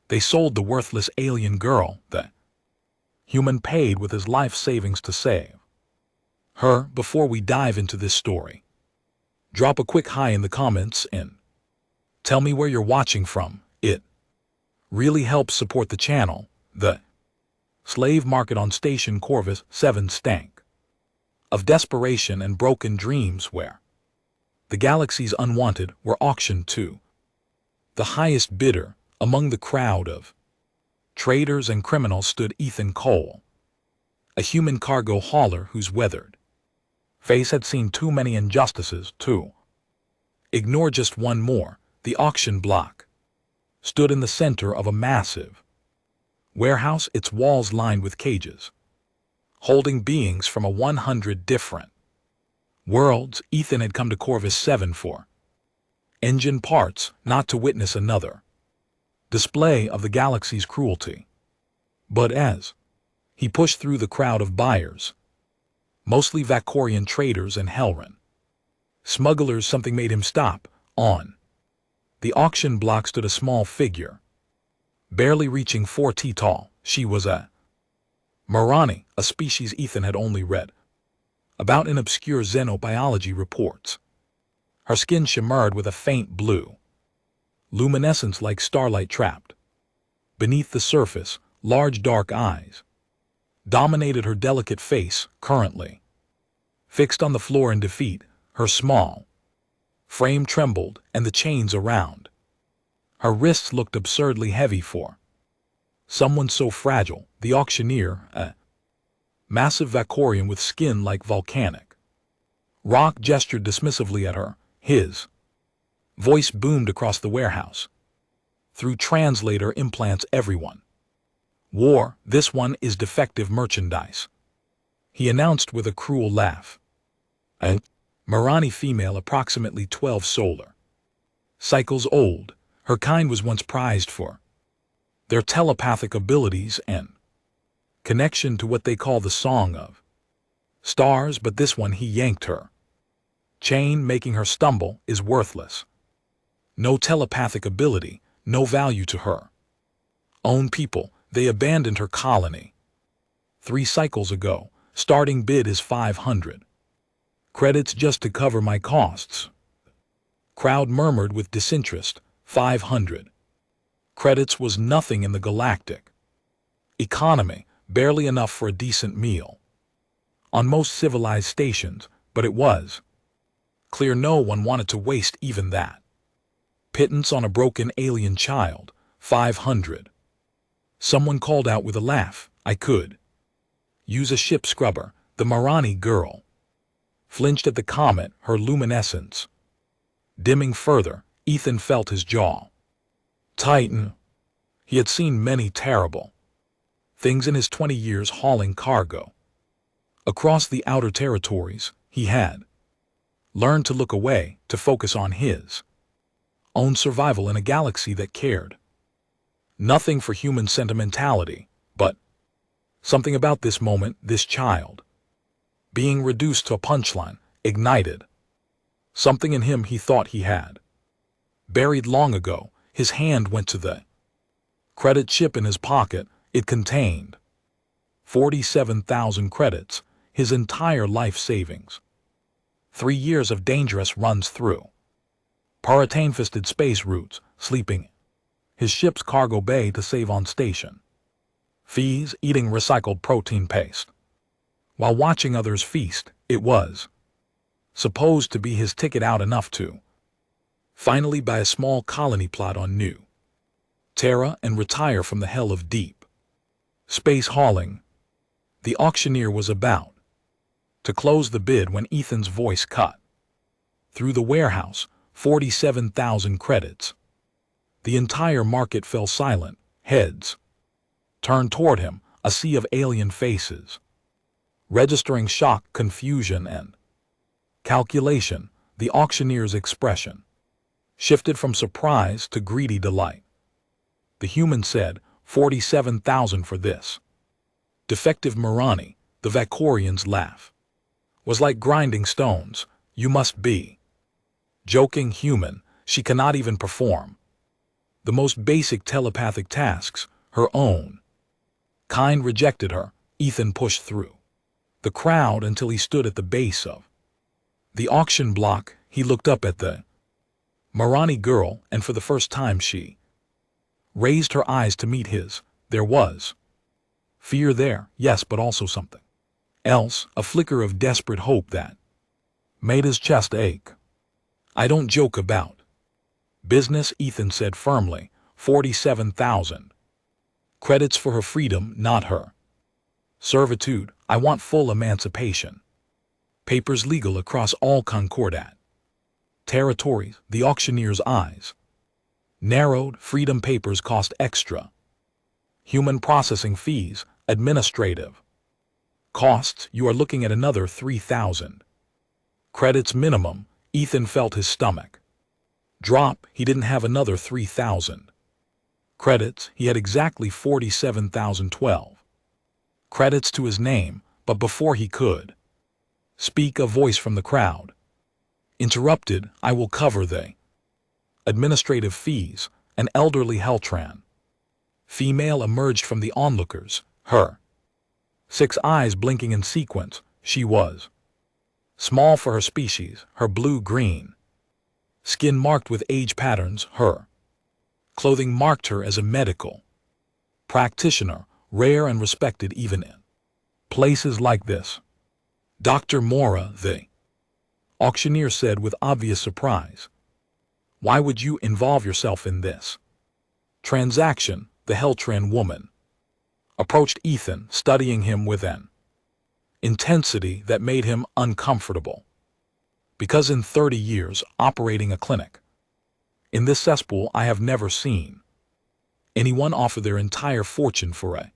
They sold the worthless alien girl the human paid with his life savings to save her. Before we dive into this story, drop a quick hi in the comments and tell me where you're watching from. It really helps support the channel. The slave market on Station Corvus 7 stank of desperation and broken dreams, where the galaxy's unwanted were auctioned to the highest bidder. Among the crowd of traders and criminals stood Ethan Cole, a human cargo hauler whose weathered face had seen too many injustices to ignore just one more. The auction block stood in the center of a massive warehouse, its walls lined with cages holding beings from 100 different worlds. Ethan had come to Corvus 7 for engine parts, not to witness another display of the galaxy's cruelty. But as he pushed through the crowd of buyers, mostly Vakorian traders and Helran smugglers, something made him stop. On the auction block stood a small figure, barely reaching 4 feet tall. She was a Marani, a species Ethan had only read about in obscure xenobiology reports. Her skin shimmered with a faint blue luminescence like starlight trapped beneath the surface. Large dark eyes dominated her delicate face, currently fixed on the floor in defeat. Her small frame trembled, and the chains around her wrists looked absurdly heavy for someone so fragile. The auctioneer, a massive Vakorian with skin like volcanic rock, gestured dismissively at her. His voice boomed across the warehouse through translator implants. Everyone war. This one is defective merchandise, he announced with a cruel laugh. A Marani female, approximately 12 solar cycles old. Her kind was once prized for their telepathic abilities and connection to what they call the Song of Stars, but this one, he yanked her chain, making her stumble, is worthless. No telepathic ability, no value to her own people. They abandoned her colony 3 cycles ago. Starting bid is 500 credits just to cover my costs. Crowd murmured with disinterest. 500 credits was nothing in the galactic economy, barely enough for a decent meal on most civilized stations, but it was clear no one wanted to waste even that pittance on a broken alien child. 500. Someone called out with a laugh. I could use a ship scrubber. The Marani girl flinched at the comment, her luminescence dimming further. Ethan felt his jaw tighten. He had seen many terrible things in his 20 years hauling cargo across the outer territories. He had learned to look away, to focus on his own survival in a galaxy that cared nothing for human sentimentality. But something about this moment, this child being reduced to a punchline, ignited something in him he thought he had buried long ago. His hand went to the credit chip in his pocket. It contained 47,000 credits, his entire life savings. 3 years of dangerous runs through Paratane-fisted space routes, sleeping his ship's cargo bay to save on station fees, eating recycled protein paste while watching others feast. It was supposed to be his ticket out, enough to finally buy a small colony plot on New Terra and retire from the hell of deep space hauling. The auctioneer was about to close the bid when Ethan's voice cut through the warehouse. 47,000 credits. The entire market fell silent. Heads turned toward him, a sea of alien faces registering shock, confusion, and calculation. The auctioneer's expression shifted from surprise to greedy delight. The human said, 47,000 for this defective Marani. The Vakorian's laugh was like grinding stones. You must be joking, human. She cannot even perform The most basic telepathic tasks, her own. Kind rejected her. Ethan pushed through the crowd until he stood at the base of the auction block. He looked up at the Marani girl, and for the first time she raised her eyes to meet his. There was fear there, yes, but also something else, a flicker of desperate hope that made his chest ache. I don't joke about business, Ethan said firmly. 47,000 credits for her freedom, not her servitude. I want full emancipation. Papers legal across all Concordat territories. The auctioneer's eyes narrowed. Freedom papers cost extra. Human processing fees, administrative costs. You are looking at another 3,000 credits minimum. Ethan felt his stomach drop. He didn't have another 3,000 credits. He had exactly 47,012 credits to his name, but before he could speak, a voice from the crowd interrupted. I will cover the administrative fees. An elderly Heltran female emerged from the onlookers, her 6 eyes blinking in sequence. She was small for her species, her blue-green skin marked with age patterns. Her clothing marked her as a medical practitioner, rare and respected even in places like this. Dr. Mora, the auctioneer said with obvious surprise. Why would you involve yourself in this transaction? The Heltran woman approached Ethan, studying him with an intensity that made him uncomfortable. Because in 30 years operating a clinic in this cesspool, I have never seen anyone offer their entire fortune for a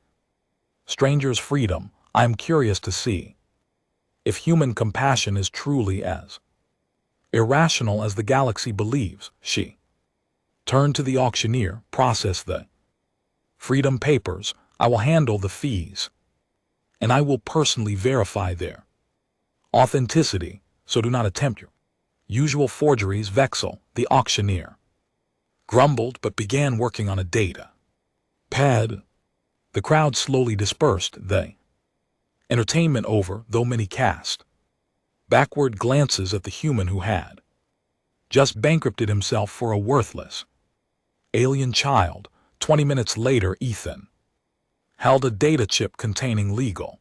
stranger's freedom. I am curious to see if human compassion is truly as irrational as the galaxy believes. She turned to the auctioneer. Process the freedom papers. I will handle the fees, and I will personally verify their authenticity, so do not attempt your usual forgeries. Vexel, the auctioneer, grumbled but began working on a data pad. The crowd slowly dispersed, the entertainment over, though many cast backward glances at the human who had just bankrupted himself for a worthless alien child. 20 minutes later, Ethan held a data chip containing legal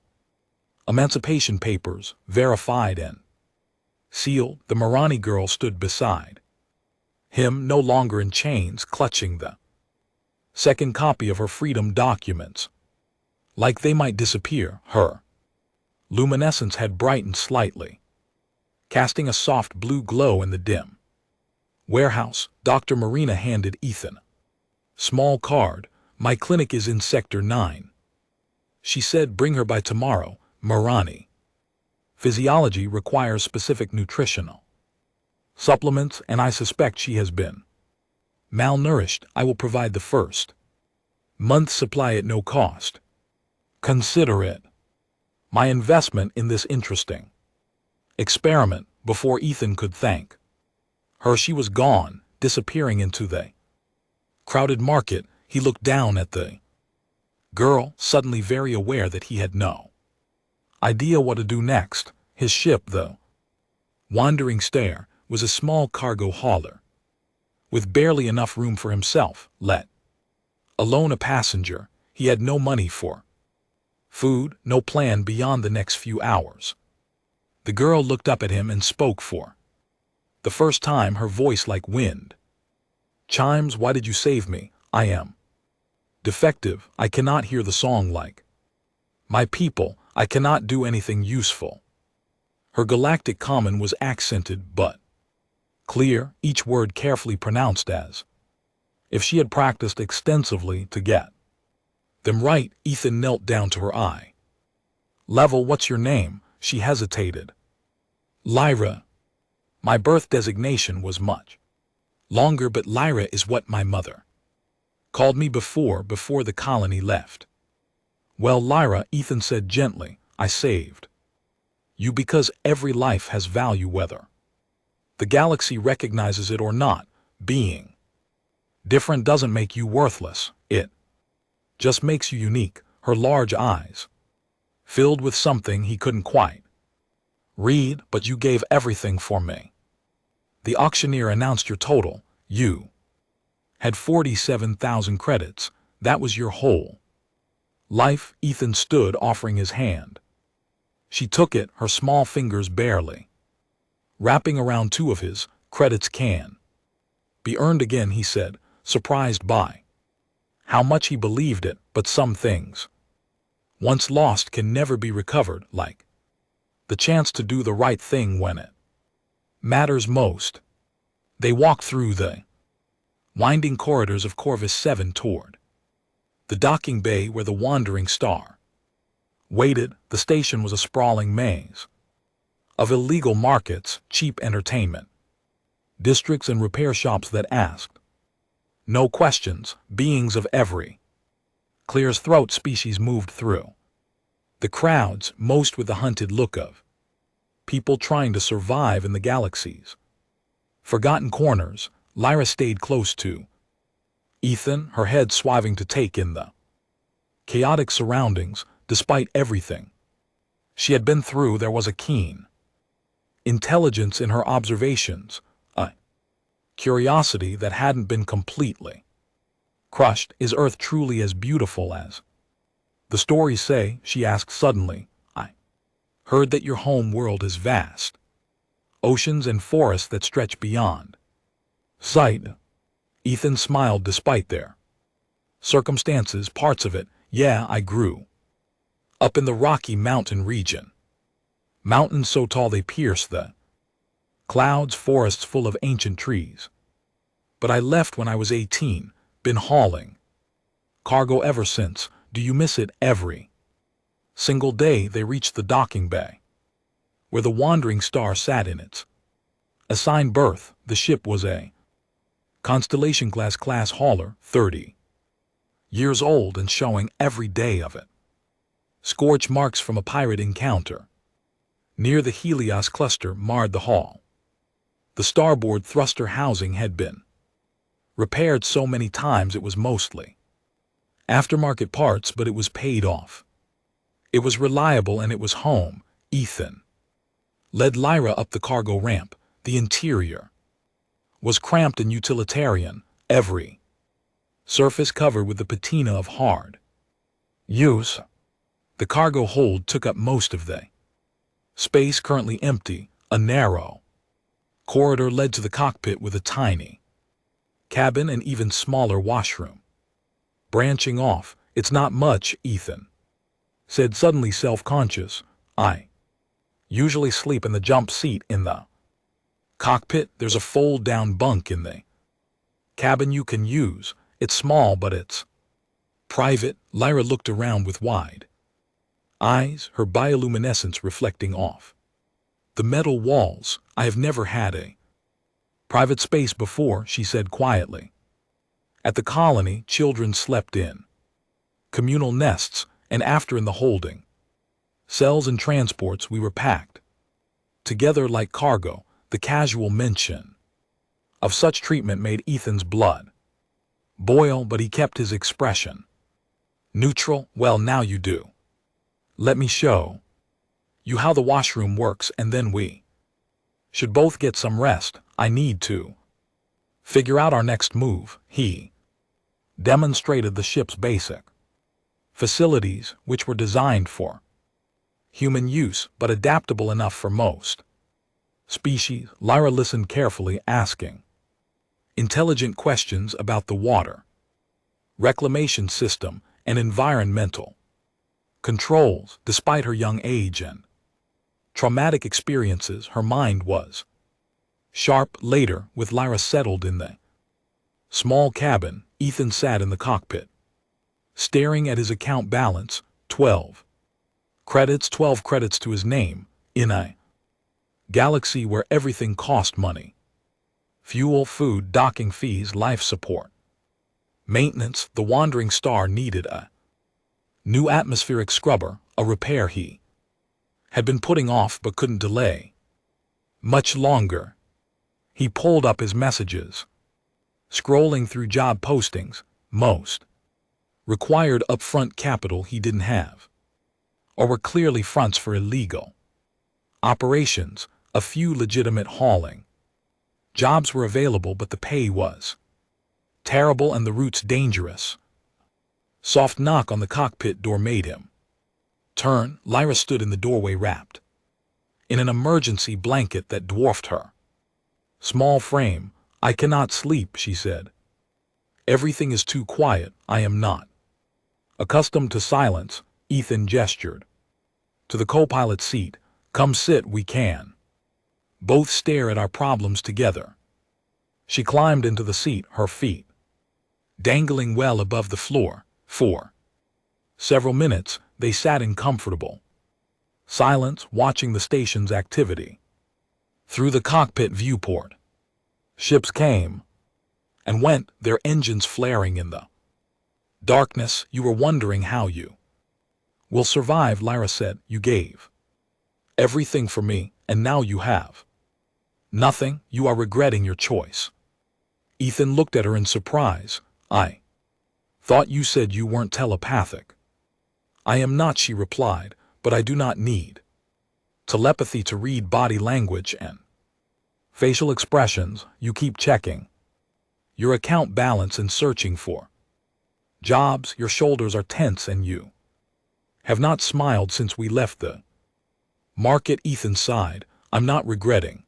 emancipation papers, verified and sealed. The Marani girl stood beside him, no longer in chains, clutching the second copy of her freedom documents like they might disappear. Her luminescence had brightened slightly, casting a soft blue glow in the dim warehouse. Dr. Marina handed Ethan a small card. My clinic is in Sector 9. She said bring her by tomorrow. Marani physiology requires specific nutritional supplements, and I suspect she has been malnourished. I will provide the first month's supply at no cost. Consider it my investment in this interesting experiment. Before Ethan could thank her, she was gone, disappearing into the crowded market. He looked down at the girl, suddenly very aware that he had no idea what to do next. His ship, the wandering stare, was a small cargo hauler with barely enough room for himself, let alone a passenger. He had no money for food, no plan beyond the next few hours. The girl looked up at him and spoke for the first time, her voice like wind chimes. Why did you save me? I am defective. I cannot hear the song like my people. I cannot do anything useful. Her galactic common was accented but clear, each word carefully pronounced as if she had practiced extensively to get them right. Ethan knelt down to her eye level. What's your name? She hesitated. Lyra. My birth designation was much longer, but Lyra is what my mother called me before the colony left. Well, Lyra, Ethan said gently, I saved you because every life has value, whether the galaxy recognizes it or not. Being Different doesn't make you worthless, it just makes you unique. Her large eyes filled with something he couldn't quite read. But you gave everything for me. The auctioneer announced your total. You had 47,000 credits. That was your whole life. Ethan stood, offering his hand. She took it, her small fingers barely wrapping around two of his. Credits can be earned again, he said, surprised by how much he believed it. But some things, once lost, can never be recovered, like the chance to do the right thing when it matters most. They walked through the winding corridors of Corvus 7 toward the docking bay where the Wandering Star waited. The station was a sprawling maze of illegal markets, cheap entertainment districts, and repair shops that asked no questions. Beings of every clear's throat species moved through the crowds, most with the hunted look of people trying to survive in the galaxy's forgotten corners. Lyra stayed close to Ethan, her head swiving to take in the chaotic surroundings. Despite everything she had been through, there was a keen intelligence in her observations, a curiosity that hadn't been completely crushed. Is Earth truly as beautiful as the stories say? She asked suddenly. I heard that your home world is vast, oceans and forests that stretch beyond sight. Ethan smiled. Despite their circumstances, parts of it. Yeah, I grew up in the Rocky Mountain region. Mountains so tall they pierce the clouds, forests full of ancient trees. But I left when I was 18, been hauling cargo ever since. Do you miss it? Every single day. They reached the docking bay where the Wandering Star sat in its assigned berth. The ship was a Constellation class hauler, 30 years old and showing every day of it scorch marks from a pirate encounter near the Helios cluster marred the hull. The starboard thruster housing had been repaired so many times it was mostly aftermarket parts, but it was paid off. It was reliable and it was home. Ethan led Lyra up the cargo ramp. The interior was cramped and utilitarian, every surface covered with the patina of hard use. The cargo hold took up most of the space, currently empty. A narrow corridor led to the cockpit with a tiny cabin and even smaller washroom branching off. It's not much, Ethan said, suddenly self-conscious. I usually sleep in the jump seat in the cockpit. There's a fold-down bunk in the cabin you can use. It's small, but it's private. Lyra looked around with wide eyes, her bioluminescence reflecting off the metal walls. I have never had a private space before, she said quietly. At the colony, children slept in communal nests, and after in the holding cells and transports we were packed together like cargo. The casual mention of such treatment made Ethan's blood boil, but he kept his expression neutral. Well, now you do. Let me show you how the washroom works, and then we should both get some rest. I need to figure out our next move. He demonstrated the ship's basic facilities, which were designed for human use but adaptable enough for most species. Lyra listened carefully, asking intelligent questions about the water reclamation system and environmental controls. Despite her young age and traumatic experiences, her mind was sharp. Later, with Lyra settled in the small cabin, Ethan sat in the cockpit, staring at his account balance. 12 credits to his name, in a galaxy where everything cost money. Fuel, food, docking fees, life support, maintenance. The Wandering Star needed a new atmospheric scrubber, a repair he had been putting off but couldn't delay much longer. He pulled up his messages scrolling through job postings, most required upfront capital he didn't have, or were clearly fronts for illegal operations, a few legitimate hauling jobs were available, but the pay was terrible and the routes dangerous. Soft knock on the cockpit door made him turn. Lyra stood in the doorway, wrapped in an emergency blanket that dwarfed her small frame. "I cannot sleep," she said. "Everything is too quiet. I am not accustomed to silence." Ethan gestured to the co-pilot seat. "Come sit, we can both stare at our problems together." She climbed into the seat, her feet dangling well above the floor. For several minutes they sat in comfortable silence, watching the station's activity through the cockpit viewport. Ships came and went, their engines flaring in the darkness. "You were wondering how you will survive," Lyra said. "You gave everything for me, and now you have nothing. You are regretting your choice." Ethan looked at her in surprise. "I thought you said you weren't telepathic." "I am not," she replied, "but I do not need telepathy to read body language and facial expressions. You keep checking your account balance and searching for jobs. Your shoulders are tense and you have not smiled since we left the market." Ethan sighed. "I'm not regretting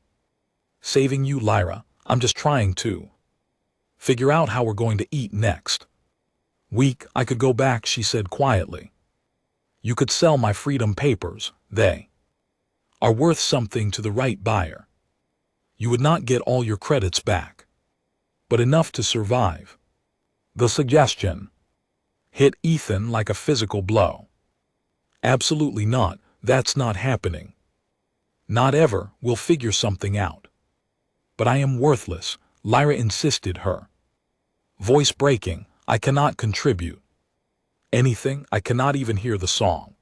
saving you, Lyra. I'm just trying to figure out how we're going to eat next week." "I could go back," she said quietly. "You could sell my freedom papers. They are worth something to the right buyer. You would not get all your credits back, but enough to survive." The suggestion hit Ethan like a physical blow. "Absolutely not. That's not happening. Not ever. We'll figure something out." "But I am worthless," Lyra insisted, her voice breaking. "I cannot contribute anything. I cannot even hear the song.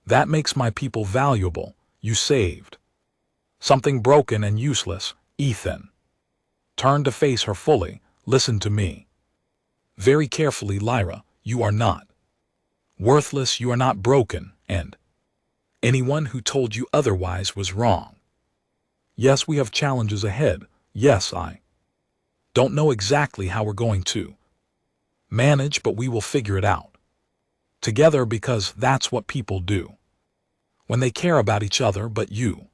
That makes my people valuable. You saved something broken and useless." Ethan turned to face her fully. "Listen to me very carefully, Lyra. You are not worthless. You are not broken, and anyone who told you otherwise was wrong. Yes, we have challenges ahead. Yes, I don't know exactly how we're going to manage, but we will figure it out together, because that's what people do when they care about each other. But you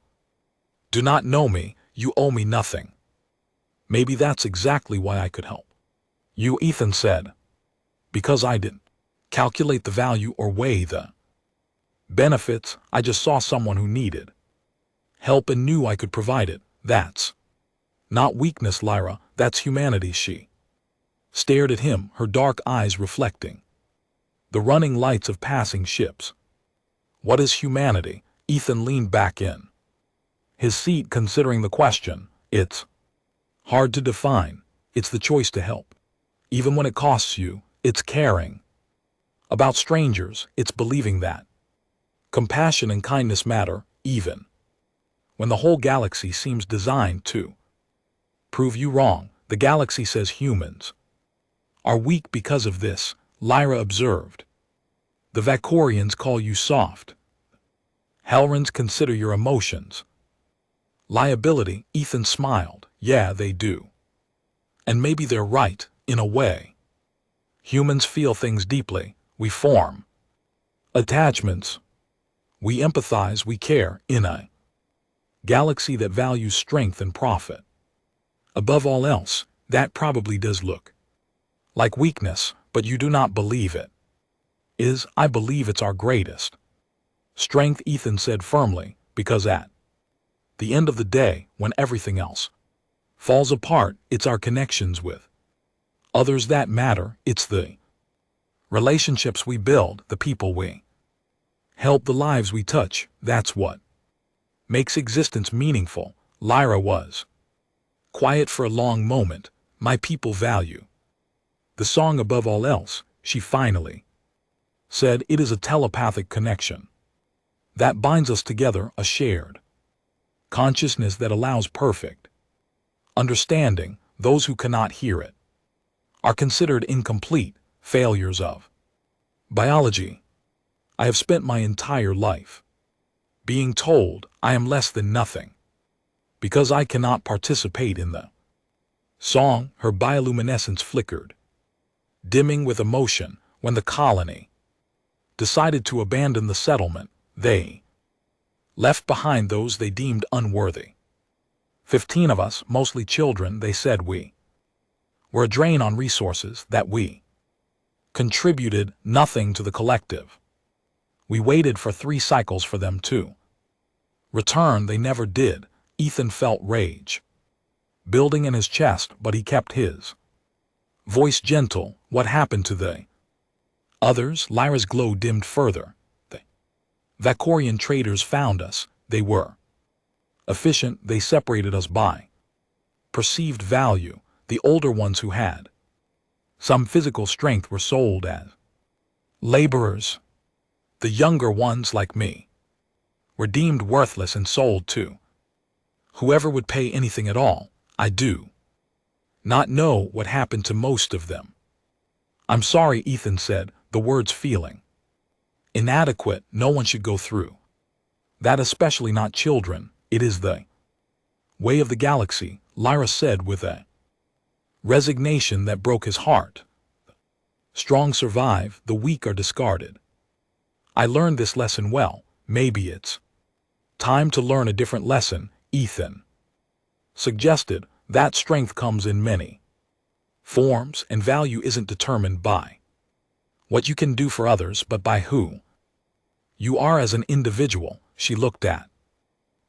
do not know me. You owe me nothing." "Maybe that's exactly why I could help you," Ethan said. "Because I didn't calculate the value or weigh the benefits. I just saw someone who needed help and knew I could provide it. That's not weakness, Lyra. That's humanity." She stared at him, her dark eyes reflecting the running lights of passing ships. "What is humanity?" Ethan leaned back in his seat, considering the question. "It's hard to define. It's the choice to help, even when it costs you. It's caring about strangers. It's believing that compassion and kindness matter, even when the whole galaxy seems designed to prove you wrong." "The galaxy says humans are weak because of this," Lyra observed. "The Vakorians call you soft. Helrans consider your emotions liability." Ethan smiled. "Yeah, they do. And maybe they're right, in a way. Humans feel things deeply. We form attachments. We empathize, we care, in a galaxy that values strength and profit above all else. That probably does look like weakness, but you do not believe it is." "I believe it's our greatest strength," Ethan said firmly, "because at the end of the day, when everything else falls apart, it's our connections with others that matter. It's the relationships we build, the people we help, the lives we touch. That's what makes existence meaningful." Lyra was quiet for a long moment. "My people value the song above all else," she finally said. "It is a telepathic connection that binds us together, a shared consciousness that allows perfect understanding. Those who cannot hear it are considered incomplete failures of biology. I have spent my entire life being told I am less than nothing because I cannot participate in the song. Her bioluminescence flickered, dimming with emotion when the colony decided to abandon the settlement. They left behind those they deemed unworthy. 15 of us, mostly children, they said we were a drain on resources, that we contributed nothing to the collective. We waited for 3 cycles for them to return. They never did. Ethan felt rage building in his chest, but he kept his voice gentle. What happened to the others? Lyra's glow dimmed further. The Vakorian traders found us. They were efficient. They separated us by perceived value. The older ones who had some physical strength were sold as laborers. The younger ones, like me, were deemed worthless and sold to whoever would pay anything at all. I do not know what happened to most of them. I'm sorry, Ethan said, the words feeling inadequate. No one should go through that, especially not children. It is the way of the galaxy, Lyra said with a resignation that broke his heart. Strong survive, the weak are discarded. I learned this lesson well. Maybe it's time to learn a different lesson, Ethan suggested. That strength comes in many forms, and value isn't determined by what you can do for others, but by who you are as an individual. She looked at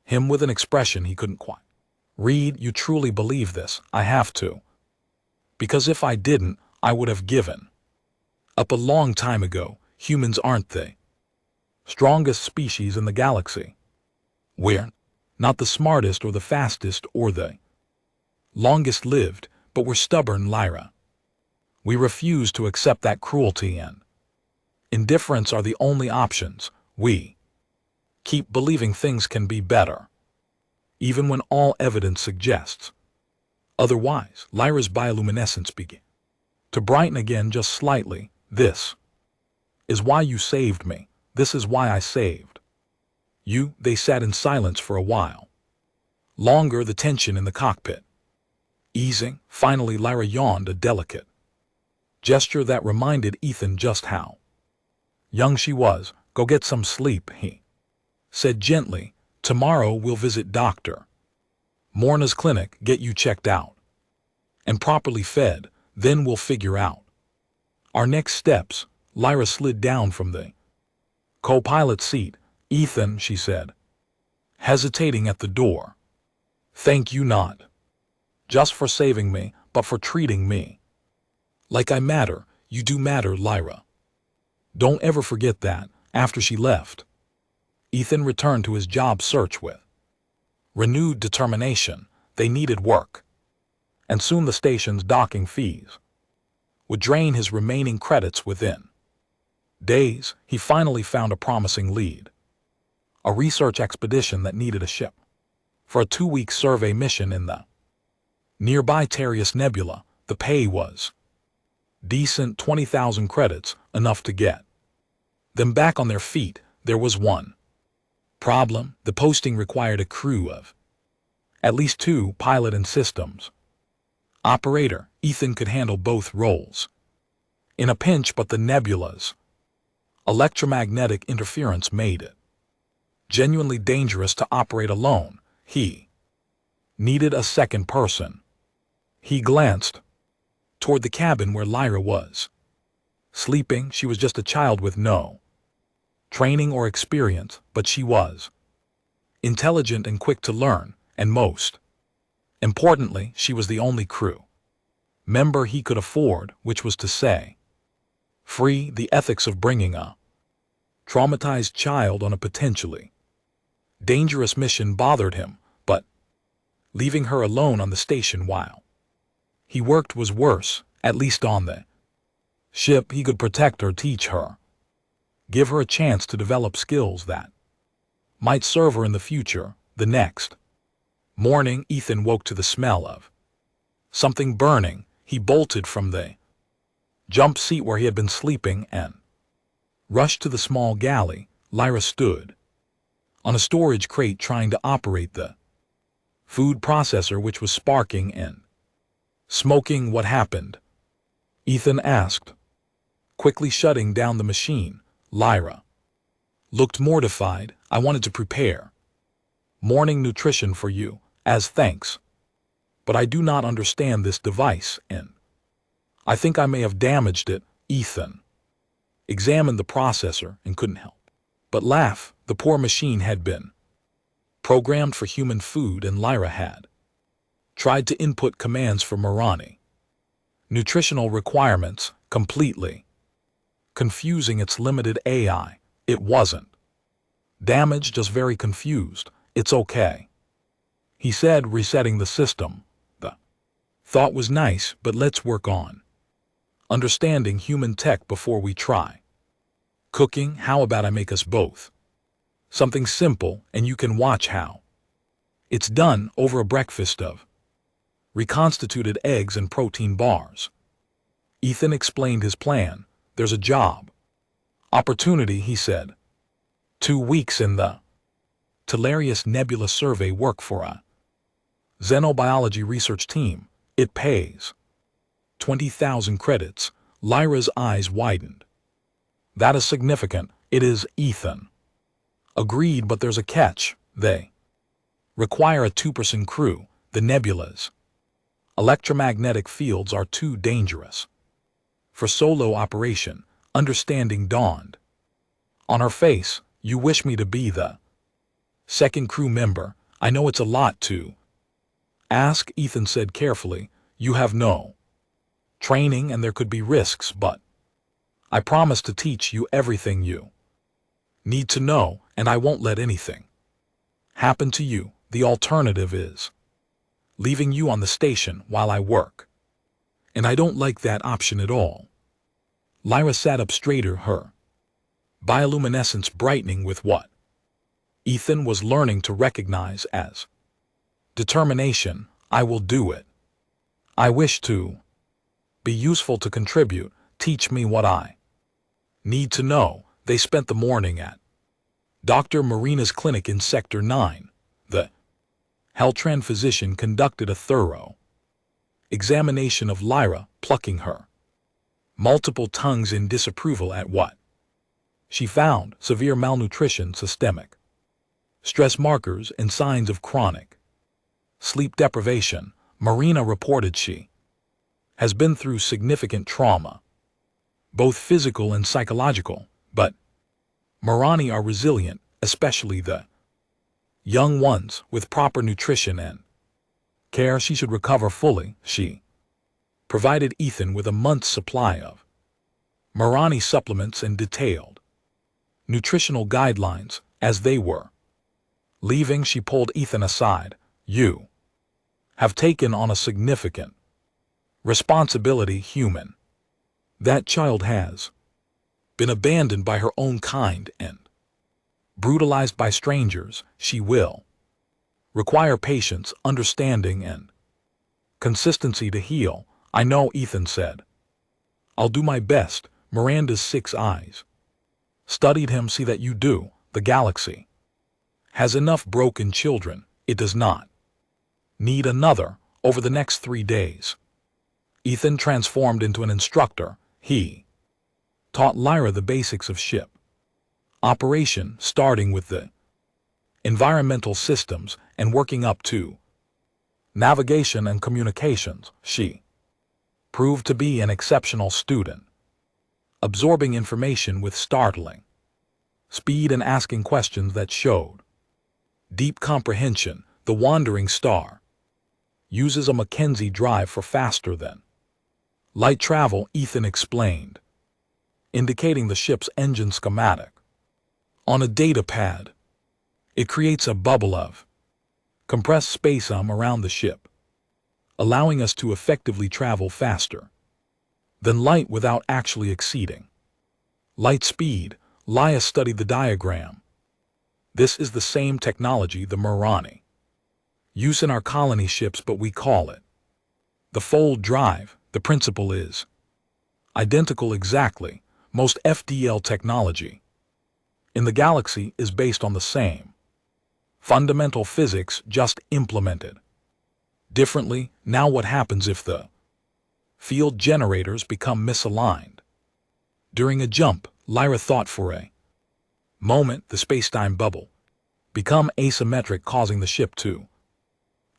him with an expression he couldn't quite read. You truly believe this? I have to. Because if I didn't, I would have given up a long time ago. Humans aren't the strongest species in the galaxy. We're not the smartest or the fastest or the longest lived, but we're stubborn, Lyra. We refuse to accept that cruelty and indifference are the only options. We keep believing things can be better, even when all evidence suggests otherwise. Lyra's bioluminescence began to brighten again, just slightly. This is why you saved me. This is why I saved you. They sat in silence for a while longer, the tension in the cockpit easing. Finally, Lyra yawned, a delicate gesture that reminded Ethan just how young she was. Go get some sleep, he said gently. Tomorrow we'll visit Dr. Morna's clinic, get you checked out and properly fed. Then we'll figure out our next steps. Lyra slid down from the co-pilot seat. Ethan, she said, hesitating at the door. Thank you, not just for saving me, but for treating me like I matter. You do matter, Lyra. Don't ever forget that. After she left, Ethan returned to his job search with renewed determination. They needed work, and soon the station's docking fees would drain his remaining credits. Within days, he finally found a promising lead, a research expedition that needed a ship for a 2-week survey mission in the nearby Terrius Nebula. The pay was decent, 20,000 credits, enough to get them back on their feet. There was one problem. The posting required a crew of at least 2, pilot and systems operator. Ethan could handle both roles in a pinch, but the nebula's electromagnetic interference made it genuinely dangerous to operate alone. He needed a second person. He glanced toward the cabin where Lyra was sleeping. She was just a child with no training or experience, but she was intelligent and quick to learn, and most importantly, she was the only crew member he could afford, which was to say, free. The ethics of bringing a traumatized child on a potentially dangerous mission bothered him, but leaving her alone on the station while he worked was worse. At least on the ship, he could protect her, teach her, give her a chance to develop skills that might serve her in the future. The next morning, Ethan woke to the smell of something burning. He bolted from the jump seat where he had been sleeping and rushed to the small galley. Lyra stood on a storage crate trying to operate the food processor, which was sparking and smoking. What happened? Ethan asked, quickly shutting down the machine. Lyra looked mortified. I wanted to prepare morning nutrition for you as thanks, but I do not understand this device and I think I may have damaged it. Ethan examined the processor and couldn't help but laugh. The poor machine had been programmed for human food, and Lyra had tried to input commands for Marani nutritional requirements, completely confusing its limited AI. It wasn't damaged, just very confused. It's okay, he said, resetting the system. The thought was nice, but let's work on understanding human tech before we try cooking. How about I make us both something simple and you can watch how it's done over a breakfast of reconstituted eggs and protein bars. Ethan explained his plan. There's a job opportunity, he said. 2 weeks in the Tellarius Nebula survey work for a xenobiology research team. It pays 20,000 credits. Lyra's eyes widened. That is significant. It is, Ethan agreed, but there's a catch. They require a 2-person crew. The nebula's electromagnetic fields are too dangerous for solo operation. Understanding dawned on her face. You wish me to be the second crew member? I know it's a lot to ask, Ethan said carefully. You have no training and there could be risks, but I promise to teach you everything you need to know, and I won't let anything happen to you. The alternative is leaving you on the station while I work, and I don't like that option at all. Lyra sat up straighter, her bioluminescence brightening with what Ethan was learning to recognize as determination. I will do it. I wish to be useful, to contribute. Teach me what I need to know. They spent the morning at Dr. Marina's clinic in Sector 9. The Heltran physician conducted a thorough examination of Lyra, plucking her multiple tongues in disapproval at what she found: severe malnutrition, systemic stress markers, and signs of chronic sleep deprivation. Marina reported she has been through significant trauma, both physical and psychological, but Marani are resilient, especially the young ones. With proper nutrition and care, she should recover fully. She provided Ethan with a month's supply of Marani supplements and detailed nutritional guidelines. As they were leaving, she pulled Ethan aside. You have taken on a significant responsibility, human. That child has been abandoned by her own kind and brutalized by strangers. She will require patience, understanding, and consistency to heal. I know, Ethan said. I'll do my best. Miranda's 6 eyes studied him. See that you do. The galaxy has enough broken children. It does not need another. Over the next 3 days, Ethan transformed into an instructor. He taught Lyra the basics of ship operation, starting with the environmental systems and working up to navigation and communications. She proved to be an exceptional student, absorbing information with startling speed and asking questions that showed deep comprehension. The wandering star uses a Mackenzie drive for faster than light travel, Ethan explained, indicating the ship's engine schematic on a data pad. It creates a bubble of compressed space around the ship, allowing us to effectively travel faster than light without actually exceeding light speed. Laya studied the diagram. This is the same technology the Marani use in our colony ships, but we call it the fold drive. The principle is Identical exactly. Most FDL technology in the galaxy is based on the same fundamental physics, just implemented differently. Now what happens if the field generators become misaligned? During a jump, Lyra thought for a moment the space-time bubble become asymmetric, causing the ship to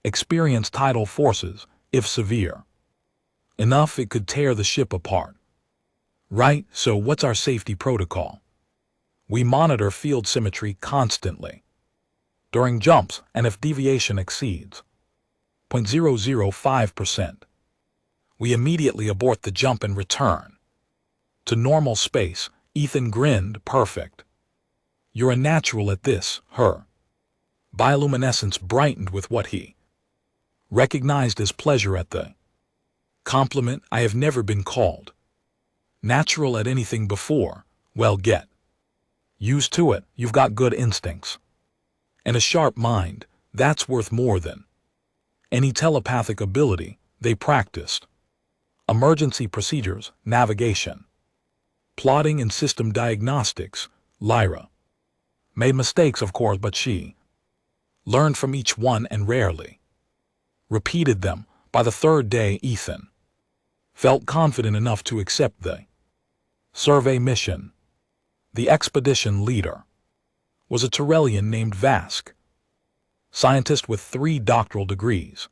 experience tidal forces. If severe enough, it could tear the ship apart. Right, so what's our safety protocol? We monitor field symmetry constantly during jumps, and if deviation exceeds 0.005%, we immediately abort the jump and return to normal space. Ethan grinned. Perfect. You're a natural at this. Her bioluminescence brightened with what he recognized as pleasure at the compliment. I have never been called natural at anything before. Well, get used to it. You've got good instincts and a sharp mind. That's worth more than any telepathic ability they practiced. Emergency procedures, navigation, plotting, and system diagnostics. Lyra made mistakes, of course, but she learned from each one and rarely repeated them. By the third day, Ethan felt confident enough to accept the survey mission. The expedition leader was a Tyrellian named Vask, scientist with 3 doctoral degrees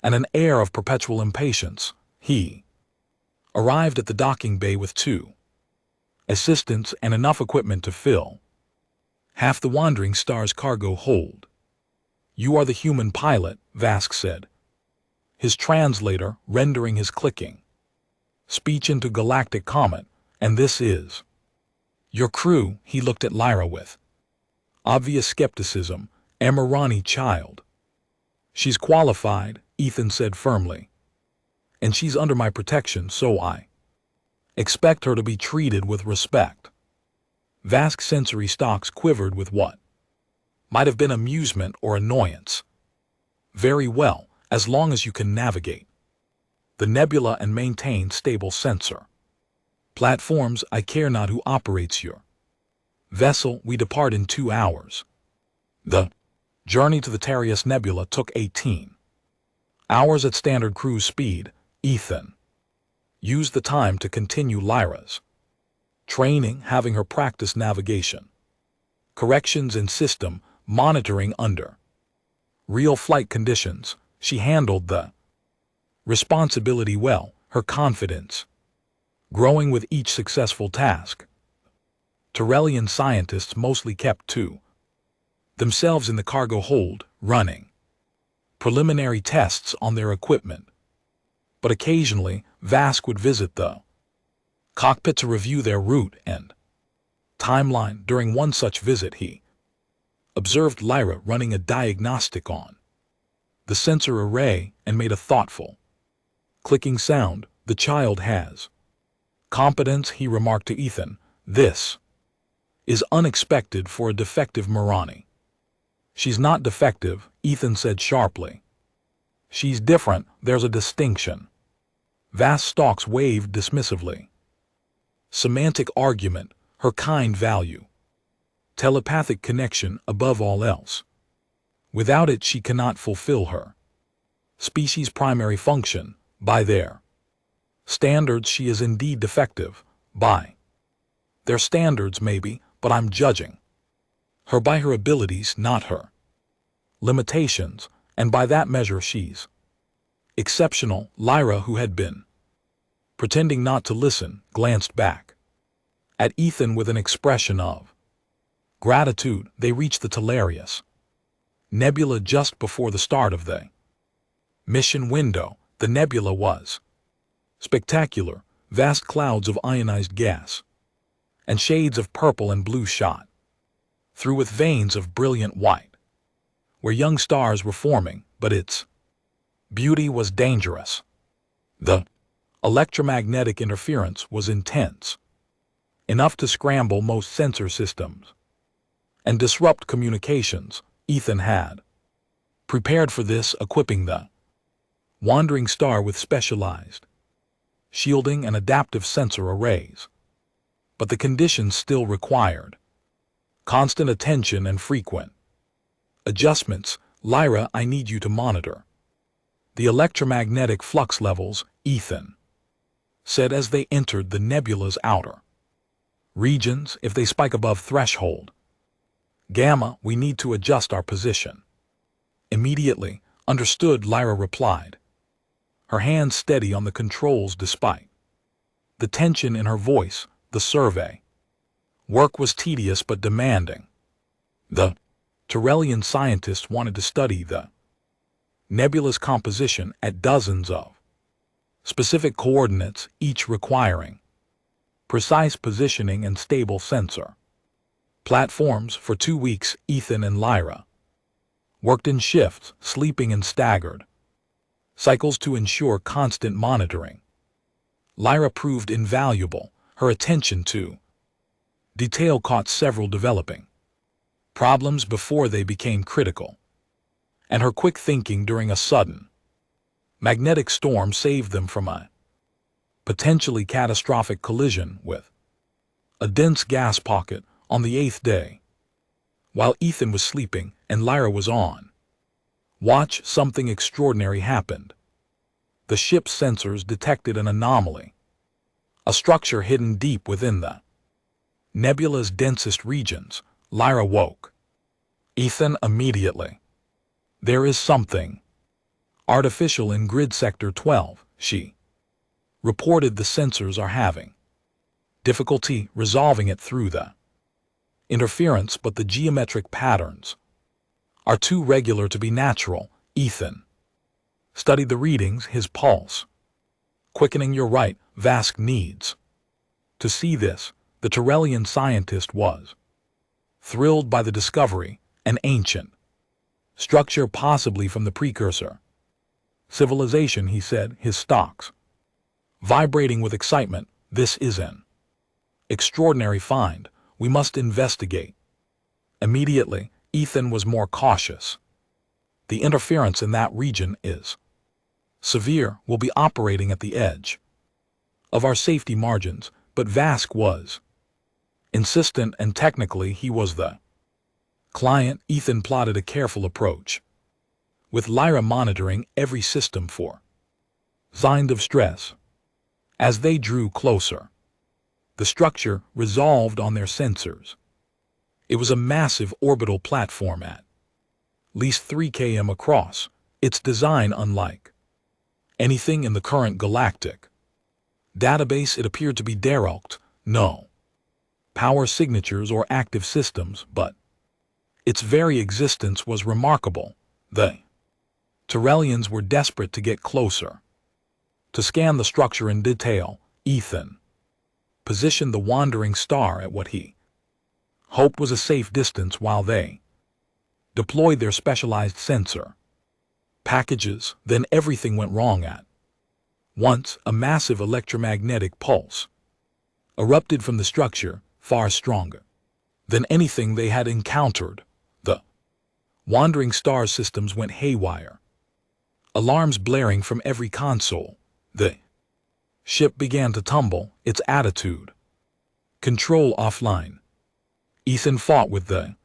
and an air of perpetual impatience. He arrived at the docking bay with 2 assistants and enough equipment to fill half the Wandering Star's cargo hold. You are the human pilot, Vask said, his translator rendering his clicking speech into galactic comment, and this is your crew. He looked at Lyra with obvious skepticism. Emirani child. She's qualified, Ethan said firmly, and she's under my protection, so I expect her to be treated with respect. Vask's sensory stalks quivered with what might have been amusement or annoyance. Very well, as long as you can navigate the nebula and maintain stable sensor platforms. I care not who operates your vessel. We depart in 2 hours. The journey to the Tarius Nebula took 18 hours at standard cruise speed. Ethan used the time to continue Lyra's training, having her practice navigation, corrections, and system monitoring under real flight conditions. She handled the responsibility well, her confidence growing with each successful task. Tyrellian scientists mostly kept to themselves in the cargo hold, running preliminary tests on their equipment. But occasionally, Vask would visit the cockpit to review their route and timeline. During one such visit, he observed Lyra running a diagnostic on the sensor array and made a thoughtful clicking sound. The child has competence, he remarked to Ethan. This is unexpected for a defective Mirani. She's not defective, Ethan said sharply. She's different. There's a distinction. Vast stalks waved dismissively. Semantic argument, her kind value. Telepathic connection above all else. Without it, she cannot fulfill her species' primary function. By their standards, she is indeed defective. By their standards, maybe, but I'm judging her by her abilities, not her limitations, and by that measure she's exceptional. Lyra, who had been pretending not to listen, glanced back at Ethan with an expression of gratitude. They reached the Tellarius Nebula just before the start of the mission window. The nebula was spectacular. Vast clouds of ionized gas and shades of purple and blue shot through with veins of brilliant white, where young stars were forming, but its beauty was dangerous. The electromagnetic interference was intense, enough to scramble most sensor systems and disrupt communications. Ethan had prepared for this, equipping the Wandering Star with specialized shielding and adaptive sensor arrays. But the conditions still required constant attention and frequent adjustments. Lyra, I need you to monitor the electromagnetic flux levels, Ethan said as they entered the nebula's outer regions. If they spike above threshold gamma, we need to adjust our position immediately. Understood, Lyra replied, her hands steady on the controls despite the tension in her voice. The survey work was tedious but demanding. The Tyrellian scientists wanted to study the nebula's composition at dozens of specific coordinates, each requiring precise positioning and stable sensor platforms. For 2 weeks, Ethan and Lyra worked in shifts, sleeping in staggered cycles to ensure constant monitoring. Lyra proved invaluable. Her attention to detail caught several developing problems before they became critical, and her quick thinking during a sudden magnetic storm saved them from a potentially catastrophic collision with a dense gas pocket. On the 8th day, while Ethan was sleeping and Lyra was on watch, something extraordinary happened. The ship's sensors detected an anomaly, a structure hidden deep within the nebula's densest regions. Lyra woke Ethan immediately. There is something artificial in grid sector 12, she reported. The sensors are having difficulty resolving it through the interference, but the geometric patterns are too regular to be natural. Ethan studied the readings, his pulse quickening. You're right, Vask needs to see this. The Tyrellian scientist was thrilled by the discovery, an ancient structure possibly from the precursor civilization, he said, his stalks vibrating with excitement. This is an extraordinary find. We must investigate immediately. Ethan was more cautious. The interference in that region is severe. We'll be operating at the edge of our safety margins. But Vask was insistent, and technically he was the client. Ethan plotted a careful approach, with Lyra monitoring every system for signs of stress. As they drew closer, the structure resolved on their sensors. It was a massive orbital platform at least 3 km across, its design unlike anything in the current galactic database. It appeared to be derelict, no power signatures or active systems, but its very existence was remarkable. The Tyrellians were desperate to get closer, to scan the structure in detail. Ethan positioned the wandering star at what he hoped was a safe distance while they deployed their specialized sensor packages. Then everything went wrong at once. A massive electromagnetic pulse erupted from the structure, far stronger than anything they had encountered. The wandering star systems went haywire, alarms blaring from every console. The ship began to tumble, its attitude control offline. Ethan fought with the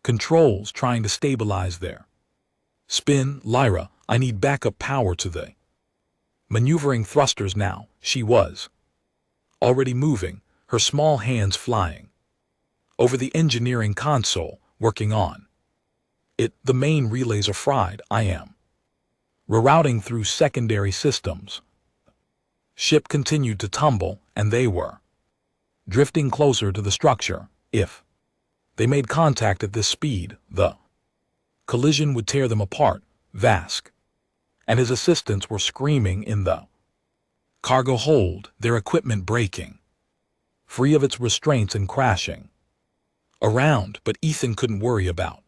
controls, trying to stabilize their spin. Lyra, I need backup power to the maneuvering thrusters now. She was already moving, her small hands flying over the engineering console, working on it. The main relays are fried. I am rerouting through secondary systems. Ship continued to tumble, and they were drifting closer to the structure. If they made contact at this speed, the collision would tear them apart. Vask and his assistants were screaming in the cargo hold, their equipment breaking free of its restraints and crashing around. But Ethan couldn't worry about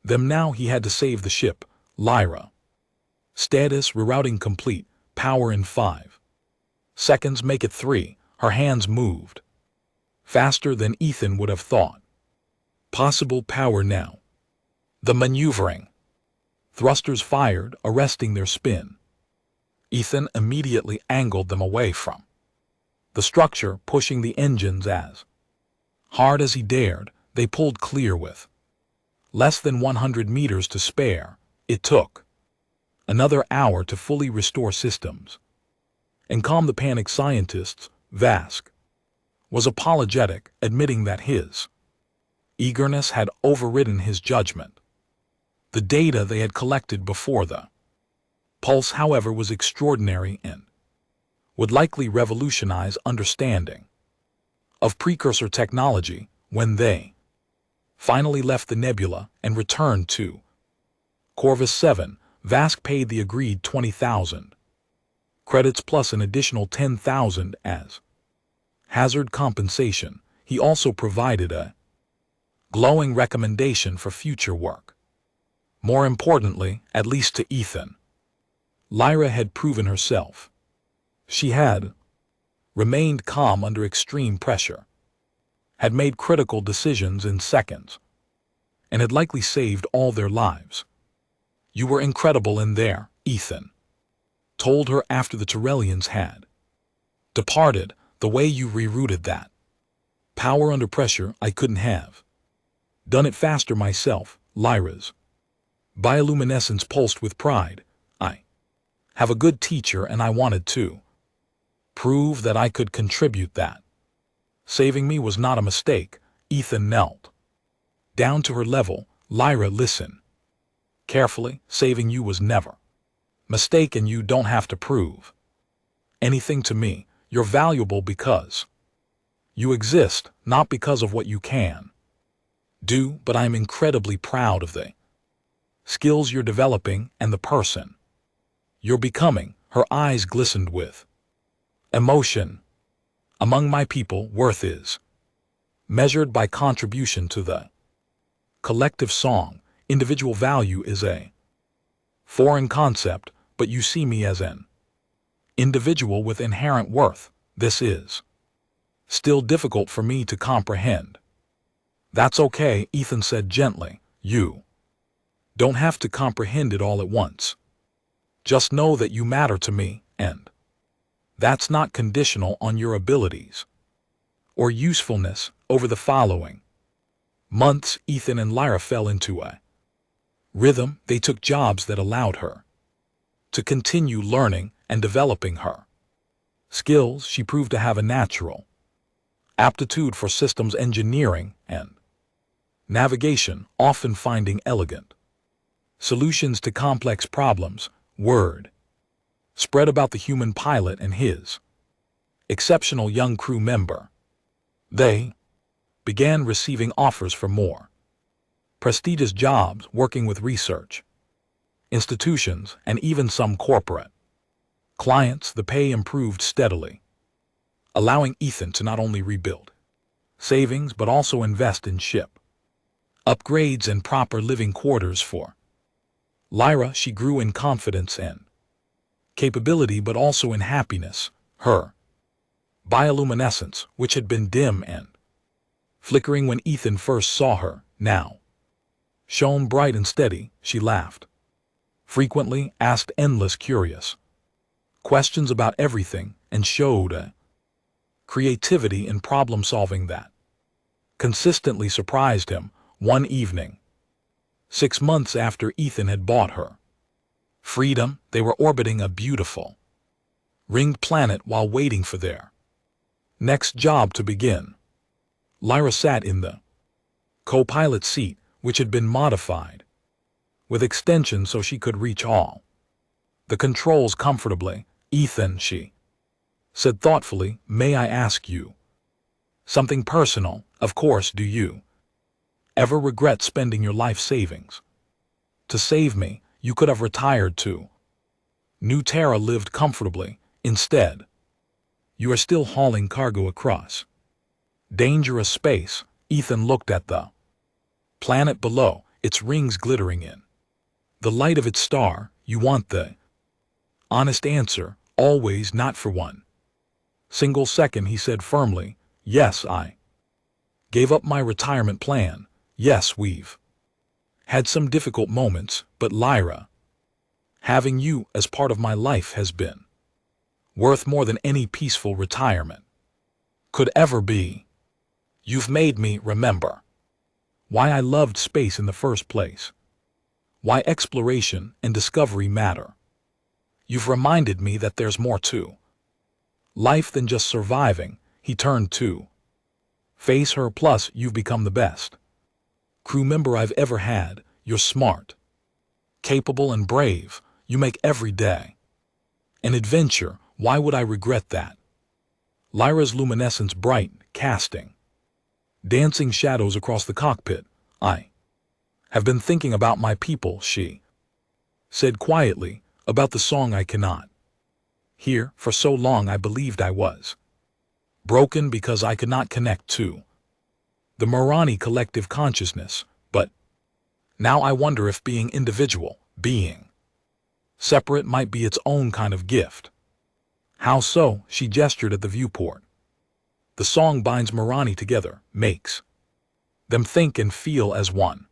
them now. He had to save the ship. Lyra, status rerouting complete. Power in 5 seconds, make it 3. Her hands moved faster than Ethan would have thought possible. Power now. The maneuvering thrusters fired, arresting their spin. Ethan immediately angled them away from the structure, pushing the engines as hard as he dared. They pulled clear with less than 100 meters to spare. It took another hour to fully restore systems and calm the panicked scientists. Vask was apologetic, admitting that his eagerness had overridden his judgment. The data they had collected before the pulse, however, was extraordinary and would likely revolutionize understanding of precursor technology. When they finally left the nebula and returned to Corvus 7, Vask paid the agreed 20,000 credits plus an additional 10,000 as hazard compensation. He also provided a glowing recommendation for future work. More importantly, at least to Ethan, Lyra had proven herself. She had remained calm under extreme pressure, had made critical decisions in seconds, and had likely saved all their lives. "You were incredible in there," Ethan told her after the Tyrellians had departed. "The way you rerouted that power under pressure, I couldn't have done it faster myself." Lyra's bioluminescence pulsed with pride. "I have a good teacher, and I wanted to prove that I could contribute. That saving me was not a mistake." Ethan knelt down to her level. "Lyra, listen carefully. Saving you was never mistake, and you don't have to prove anything to me. You're valuable because you exist, not because of what you can do. But I'm incredibly proud of the skills you're developing and the person you're becoming." Her eyes glistened with emotion. "Among my people, worth is measured by contribution to the collective song. Individual value is a foreign concept, but you see me as an individual with inherent worth. This is still difficult for me to comprehend." "That's okay," Ethan said gently. "You don't have to comprehend it all at once. Just know that you matter to me, and that's not conditional on your abilities or usefulness." Over the following months, Ethan and Lyra fell into a rhythm. They took jobs that allowed her to continue learning and developing her skills. She proved to have a natural aptitude for systems engineering and navigation, often finding elegant solutions to complex problems. Word spread about the human pilot and his exceptional young crew member. They began receiving offers for more prestigious jobs, working with research institutions and even some corporate clients. The pay improved steadily, allowing Ethan to not only rebuild savings but also invest in ship upgrades and proper living quarters for Lyra. She grew in confidence and capability, but also in happiness. Her bioluminescence, which had been dim and flickering when Ethan first saw her, now shone bright and steady. She laughed frequently, asked endless curious questions about everything, and showed a creativity in problem-solving that consistently surprised him. One evening, 6 months after Ethan had bought her freedom, they were orbiting a beautiful ringed planet while waiting for their next job to begin. Lyra sat in the co-pilot seat, which had been modified with extensions so she could reach all the controls comfortably. "Ethan," she said thoughtfully, "may I ask you something personal?" "Of course. Do you ever regret spending your life savings to save me? You could have retired to New Terra, lived comfortably. Instead, you are still hauling cargo across dangerous space." Ethan looked at the planet below, its rings glittering in the light of its star. "You want the honest answer, always. Not for one single second," he said firmly. "Yes, I gave up my retirement plan. Yes, we've had some difficult moments, but Lyra, having you as part of my life has been worth more than any peaceful retirement could ever be. You've made me remember why I loved space in the first place, why exploration and discovery matter. You've reminded me that there's more to life than just surviving. He turned to face her. Plus, you've become the best crew member I've ever had. You're smart, capable, and brave. You make every day an adventure. Why would I regret that? Lyra's luminescence bright, casting dancing shadows across the cockpit. I have been thinking about my people, she said quietly, about the song I cannot hear. For so long I believed I was broken because I could not connect to the Marani collective consciousness, but now I wonder if being individual, being separate, might be its own kind of gift. How so? She gestured at the viewport. The song binds Marani together, makes them think and feel as one.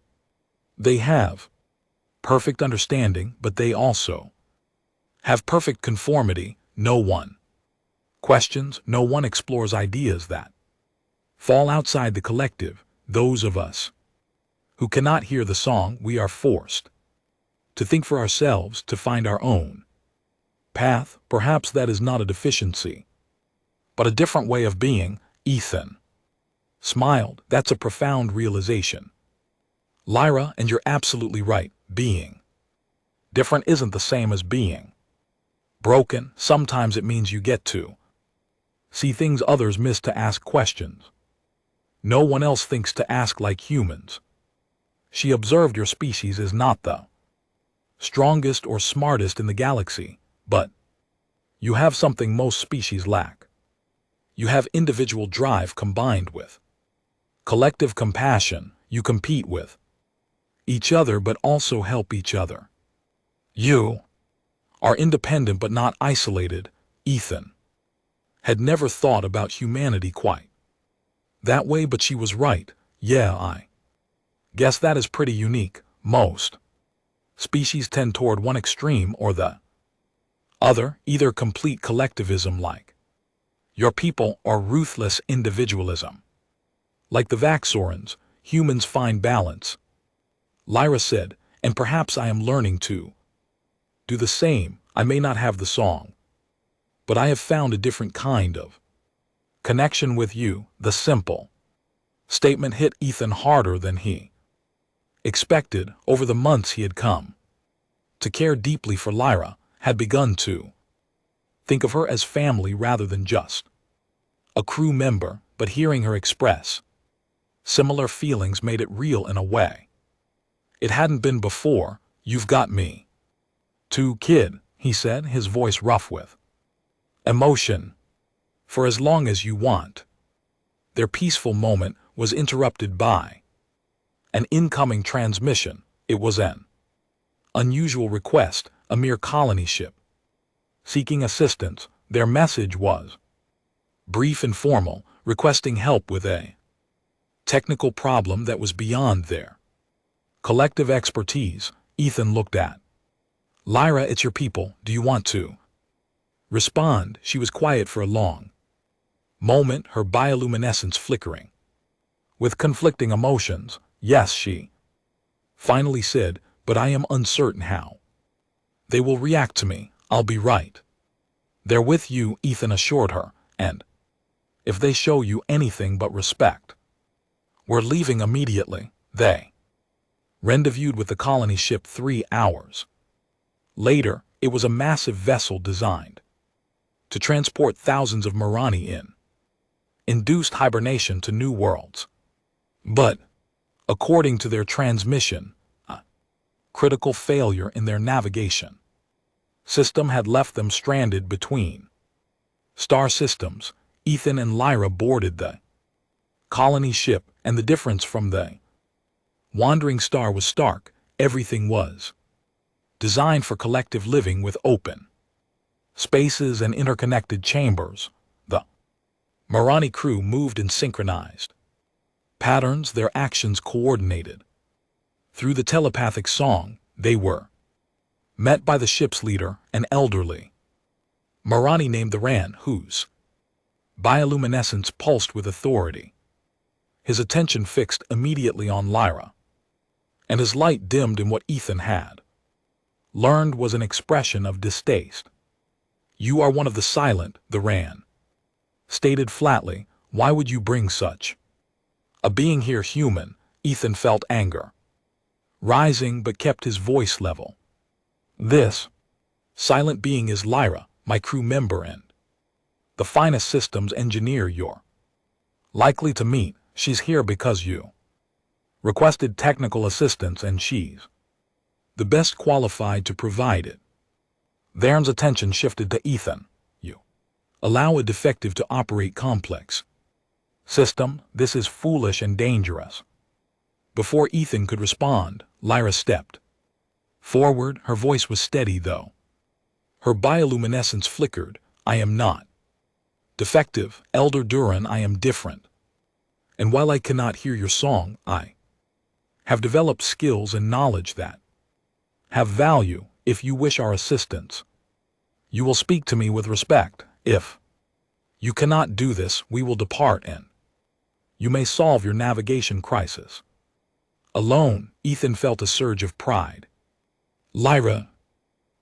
They have perfect understanding, but they also have perfect conformity. No one questions, no one explores ideas that fall outside the collective. Those of us who cannot hear the song, we are forced to think for ourselves, to find our own path. Perhaps that is not a deficiency, but a different way of being. Ethan smiled. That's a profound realization, Lyra, and you're absolutely right. Being different isn't the same as being broken. Sometimes it means you get to see things others miss, to ask questions no one else thinks to ask, like humans. She observed, your species is not the strongest or smartest in the galaxy, but you have something most species lack. You have individual drive combined with collective compassion. You compete with each other but also help each other. You are independent but not isolated. Ethan had never thought about humanity quite that way, but she was right. Yeah, I guess that is pretty unique. Most species tend toward one extreme or the other, either complete collectivism like your people or ruthless individualism like the Vaxorans. Humans find balance, Lyra said, and perhaps I am learning to do the same. I may not have the song, but I have found a different kind of connection with you. The simple statement hit Ethan harder than he expected. Over the months he had come to care deeply for Lyra, had begun to think of her as family rather than just a crew member, but hearing her express similar feelings made it real in a way it hadn't been before. You've got me too, kid, he said, his voice rough with emotion. For as long as you want. Their peaceful moment was interrupted by an incoming transmission. It was an unusual request, a mere colony ship seeking assistance. Their message was brief and formal, requesting help with a technical problem that was beyond their collective expertise. Ethan looked at Lyra. It's your people. Do you want to respond? She was quiet for a long moment, her bioluminescence flickering with conflicting emotions. Yes, she finally said, but I am uncertain how they will react to me. I'll be right there with you, Ethan assured her, and if they show you anything but respect, we're leaving immediately. They rendezvoused with the colony ship 3 hours later. It was a massive vessel designed to transport thousands of Marani in induced hibernation to new worlds. But, according to their transmission, a critical failure in their navigation system had left them stranded between star systems. Ethan and Lyra boarded the colony ship, and the difference from the wandering star was stark. Everything was designed for collective living with open spaces and interconnected chambers. The Marani crew moved in synchronized patterns, their actions coordinated. Through the telepathic song, they were met by the ship's leader, an elderly Marani named the Ran, whose bioluminescence pulsed with authority. His attention fixed immediately on Lyra, and his light dimmed in what Ethan had learned was an expression of distaste. "You are one of the silent," the Ran stated flatly. "Why would you bring such a being here?" Human, Ethan felt anger rising but kept his voice level. "This silent being is Lyra, my crew member and the finest systems engineer you're likely to meet. She's here because you requested technical assistance and she's the best qualified to provide it." Vern's attention shifted to Ethan. "You allow a defective to operate complex system? This is foolish and dangerous." Before Ethan could respond, Lyra stepped forward. Her voice was steady though her bioluminescence flickered. "I am not defective, Elder Duran. I am different. And while I cannot hear your song, I have developed skills and knowledge that have value. If you wish our assistance, you will speak to me with respect. If you cannot do this, we will depart and you may solve your navigation crisis alone." Ethan felt a surge of pride. Lyra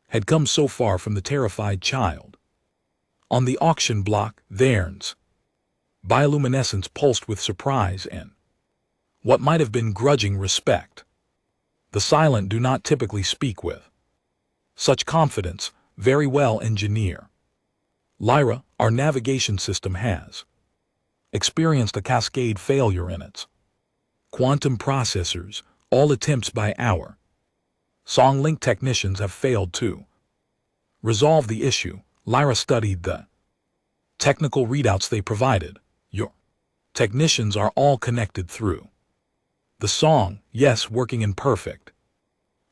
had come so far from the terrified child. On the auction block, Vern's bioluminescence pulsed with surprise and what might have been grudging respect. The silent do not typically speak with such confidence. "Very well, engineer. Lyra, our navigation system has experienced a cascade failure in its quantum processors. All attempts by our song link technicians have failed to resolve the issue." Lyra studied the technical readouts they provided. "Your technicians are all connected through the song." "Yes, working in perfect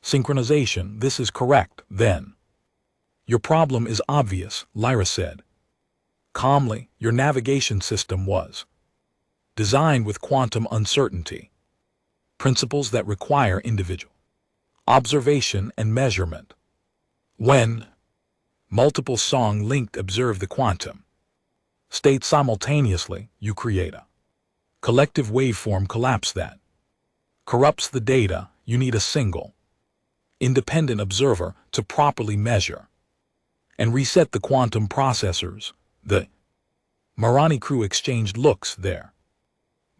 synchronization." "This is correct, then. Your problem is obvious," Lyra said calmly. "Your navigation system was designed with quantum uncertainty principles that require individual observation and measurement. When multiple song-linked observe the quantum state simultaneously, you create a collective waveform collapse that corrupts the data. You need a single independent observer to properly measure and reset the quantum processors." The Marani crew exchanged looks, their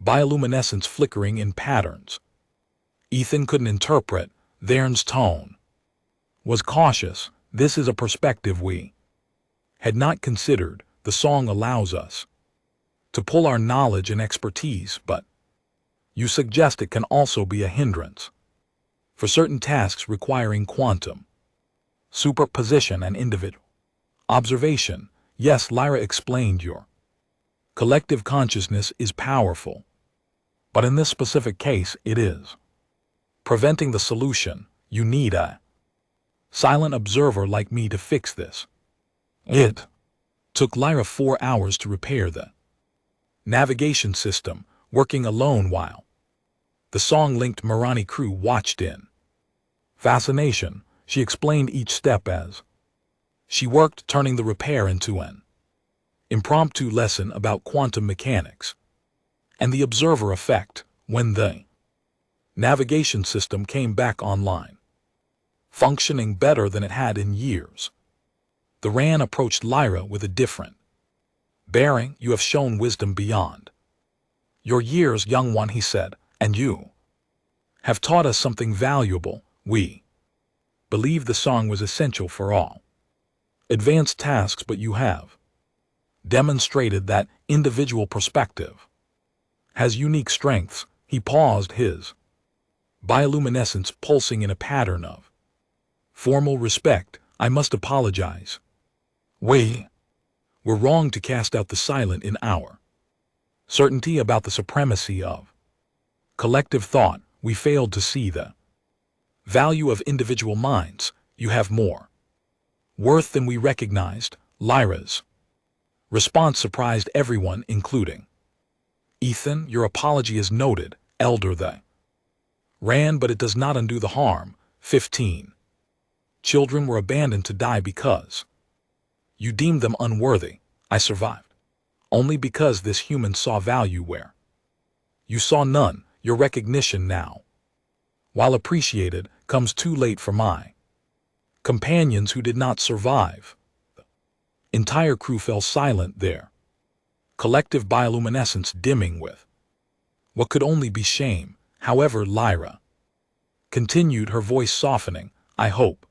bioluminescence flickering in patterns. Ethan couldn't interpret. Vern's tone was cautious. "This is a perspective we had not considered. The song allows us to pull our knowledge and expertise, but you suggest it can also be a hindrance for certain tasks requiring quantum superposition and individual observation." "Yes," Lyra explained, "your collective consciousness is powerful, but in this specific case it is preventing the solution. You need a silent observer like me to fix this." It took Lyra 4 hours to repair the navigation system, working alone while the song-linked Marani crew watched in fascination. She explained each step as she worked, turning the repair into an impromptu lesson about quantum mechanics and the observer effect. When the navigation system came back online, functioning better than it had in years, the Ran approached Lyra with a different bearing. "You have shown wisdom beyond your years, young one," he said, "and you have taught us something valuable. We believe the song was essential for all advanced tasks, but you have demonstrated that individual perspective has unique strengths." He paused, his bioluminescence pulsing in a pattern of formal respect. "I must apologize. We were wrong to cast out the silent in our certainty about the supremacy of collective thought. We failed to see the value of individual minds. You have more worth than we recognized." Lyra's response surprised everyone, including Ethan. "Your apology is noted, Elder the Ran, but it does not undo the harm. 15 children were abandoned to die because You deemed them unworthy. I survived. Only because this human saw value where you saw none. Your recognition now, while appreciated, comes too late for my companions who did not survive. The entire crew fell silent there, collective bioluminescence dimming with what could only be shame. However, Lyra continued, her voice softening, I hope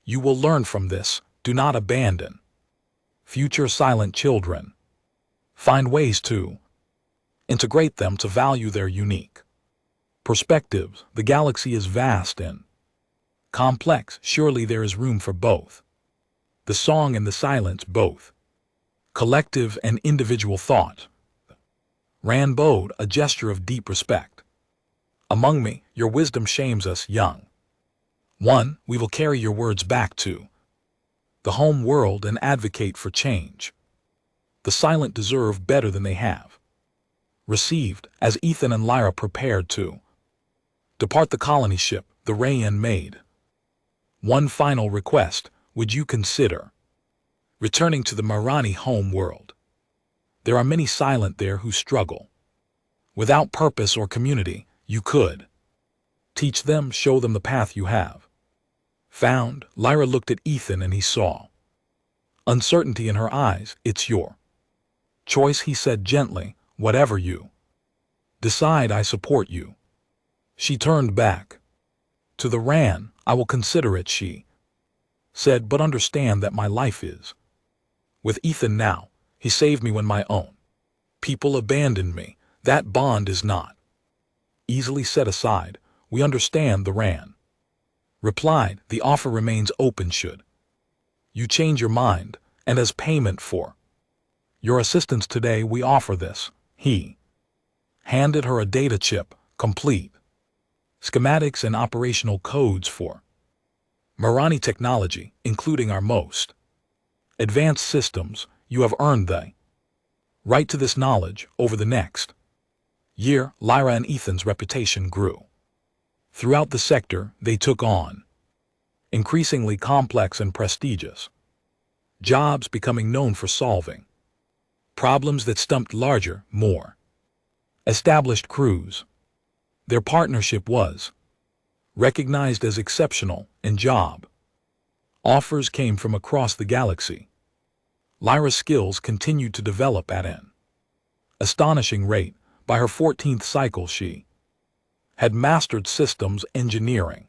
you will learn from this. Do not abandon future silent children. Find ways to integrate them to value their unique perspectives. The galaxy is vast and complex. Surely there is room for both the song and the silence, both collective and individual thought. Rand bowed, a gesture of deep respect. Among me, your wisdom shames us, young one. We will carry your words back to the home world and advocate for change. The silent deserve better than they have received. As Ethan and Lyra prepared to depart the colony ship, the Rayan made one final request. Would you consider returning to the Marani home world? There are many silent there who struggle without purpose or community. You could teach them, show them the path you have found. Lyra looked at Ethan and he saw uncertainty in her eyes. It's your choice, he said gently. Whatever you decide, I support you. She turned back to the Ran. I will consider it, she said, but understand that my life is with Ethan now. He saved me when my own people abandoned me. That bond is not easily set aside. We understand, the Ran replied. The offer remains open should you change your mind, and as payment for your assistance today, we offer this. He handed her a data chip, complete schematics and operational codes for Marani technology, including our most advanced systems. You have earned the right to this knowledge. Over the next year, Lyra and Ethan's reputation grew throughout the sector. They took on increasingly complex and prestigious jobs, becoming known for solving problems that stumped larger, more established crews. Their partnership was recognized as exceptional, and job offers came from across the galaxy. Lyra's skills continued to develop at an astonishing rate. By her 14th cycle, she had mastered systems engineering,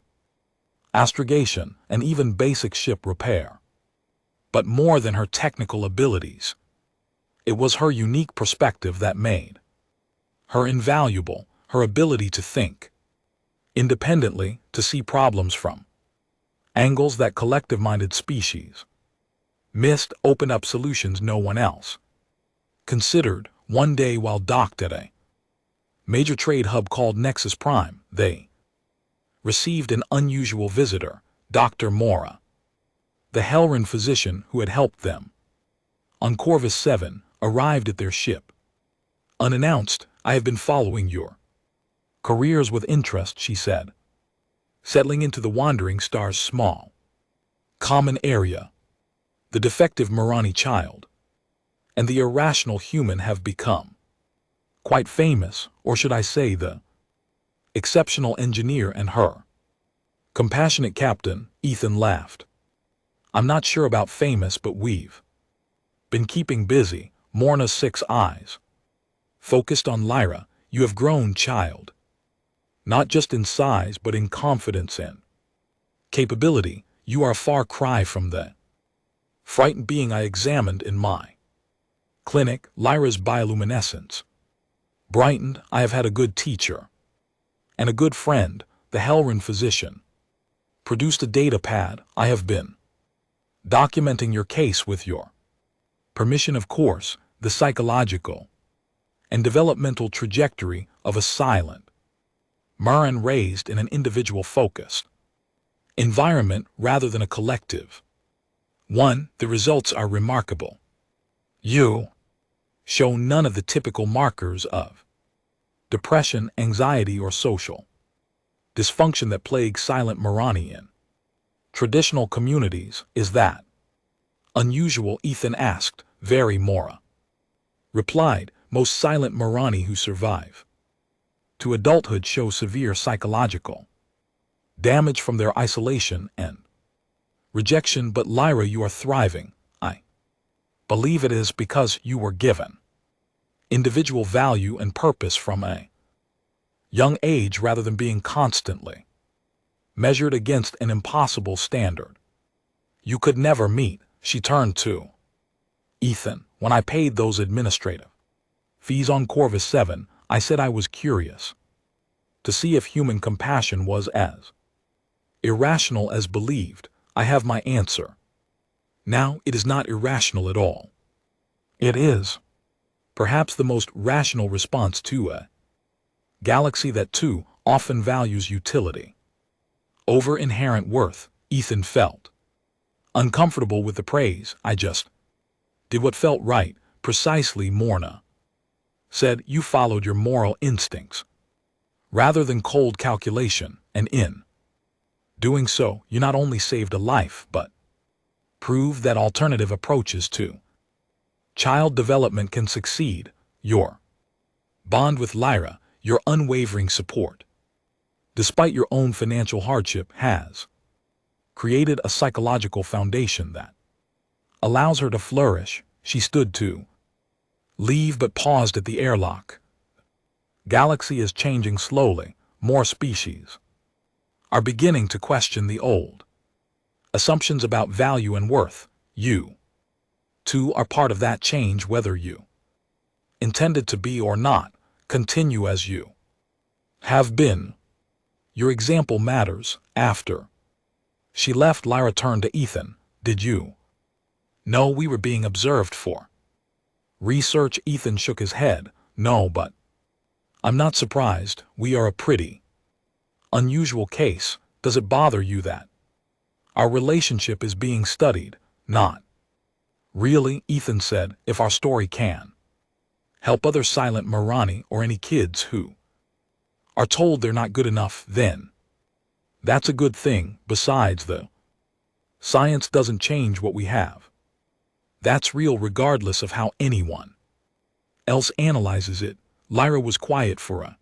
astrogation, and even basic ship repair. But more than her technical abilities, it was her unique perspective that made her invaluable. Her ability to think independently, to see problems from angles that collective-minded species missed, opened up solutions no one else considered. One day, while docked at a major trade hub called Nexus Prime, they received an unusual visitor. Dr. Mora, the Helran physician who had helped them on Corvus 7, arrived at their ship unannounced. I have been following your careers with interest, she said, settling into the Wandering Star's small common area. The defective Marani child and the irrational human have become quite famous, or should I say the exceptional engineer and her compassionate captain. Ethan laughed. I'm not sure about famous, but we've been keeping busy. Morna's 6 eyes focused on Lyra. You have grown, child, not just in size but in confidence and capability. You are a far cry from the frightened being I examined in my clinic. Lyra's bioluminescence brightened. I have had a good teacher and a good friend. The Helran physician produced a data pad. I have been documenting your case with your permission, of course. The psychological and developmental trajectory of a silent Maran raised in an individual-focused environment rather than a collective one. The results are remarkable. You show none of the typical markers of depression, anxiety, or social dysfunction that plague silent Marani in traditional communities. Is that Unusual, Ethan asked. Very, Mora replied. Most silent Morani who survive to adulthood show severe psychological damage from their isolation and rejection. But Lyra, you are thriving. I believe it is because you were given individual value and purpose from a young age rather than being constantly measured against an impossible standard you could never meet. She turned to Ethan. When I paid those administrative fees on Corvus 7, I said I was curious to see if human compassion was as irrational as believed. I have my answer. Now, it is not irrational at all. It is perhaps the most rational response to a galaxy that too often values utility over inherent worth. Ethan felt uncomfortable with the praise. I just did what felt right. Precisely, Morna said. You followed your moral instincts rather than cold calculation, and in doing so, you not only saved a life, but proved that alternative approaches to child development can succeed. Your bond with Lyra, your unwavering support, despite your own financial hardship, has created a psychological foundation that allows her to flourish. She stood to leave but paused at the airlock. Galaxy is changing slowly. More species are beginning to question the old assumptions about value and worth. You, too, are part of that change, whether you intended to be or not. Continue as you have been. Your example matters. After she left, Lyra turned to Ethan. Did you know we were being observed for research? Ethan shook his head. No, but I'm not surprised. We are a pretty unusual case. Does it bother you that our relationship is being studied? Not really, Ethan said. If our story can help other silent Morani or any kids who are told they're not good enough, then that's a good thing. Besides, the science doesn't change what we have. That's real regardless of how anyone else analyzes it. Lyra was quiet for a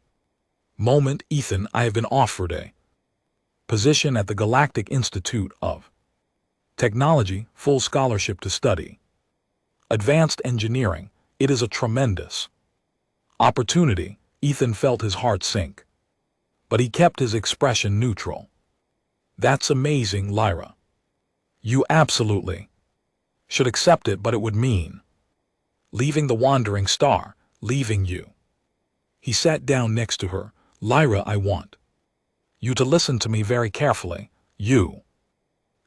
moment. Ethan, I have been offered a position at the Galactic Institute of Technology, full scholarship to study advanced engineering. It is a tremendous opportunity. Ethan felt his heart sink, but he kept his expression neutral. That's amazing, Lyra. You absolutely should accept it, but it would mean leaving the Wandering Star, leaving you. He sat down next to her. Lyra, I want you to listen to me very carefully. You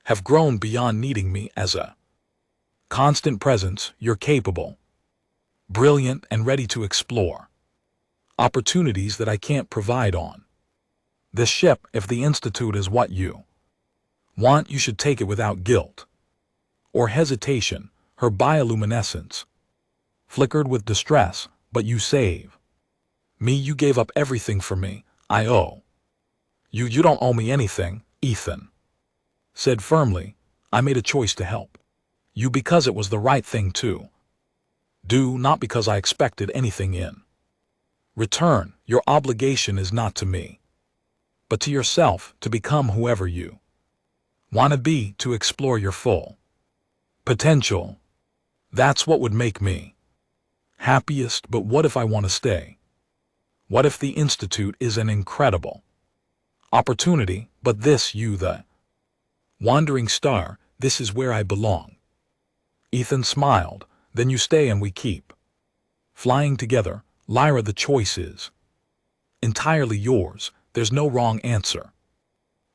have grown beyond needing me as a constant presence. You're capable, brilliant, and ready to explore opportunities that I can't provide on this ship. If the Institute is what you want, you should take it without guilt or hesitation. Her bioluminescence flickered with distress. But you save me. You gave up everything for me. I owe you. You don't owe me anything, Ethan said firmly. I made a choice to help you because it was the right thing to do, not because I expected anything in return. Your obligation is not to me, but to yourself, to become whoever you want to be, to explore your full potential. That's what would make me happiest. But what if I want to stay? What if the Institute is an incredible opportunity, but this, you, the Wandering Star, this is where I belong? Ethan smiled. Then you stay and we keep flying together. Lyra, the choice is entirely yours. There's no wrong answer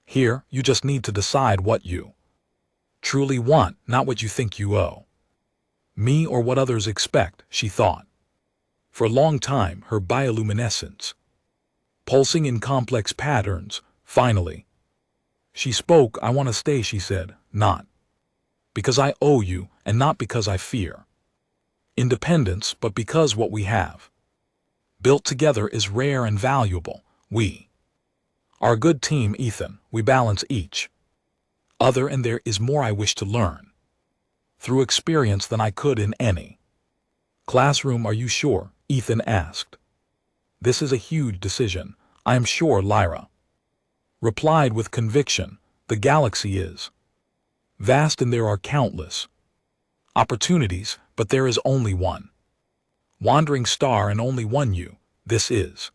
here. You just need to decide what you truly want, not what you think you owe me or what others expect. She thought for a long time, her bioluminescence pulsing in complex patterns. Finally, she spoke. I want to stay, she said, not because I owe you and not because I fear independence, but because what we have built together is rare and valuable. We are a good team, Ethan. We balance each other, and there is more I wish to learn through experience than I could in any classroom. Are you sure? Ethan asked. This is a huge decision, I am sure, Lyra replied with conviction. The galaxy is vast and there are countless opportunities, but there is only one wandering star and only one you. This is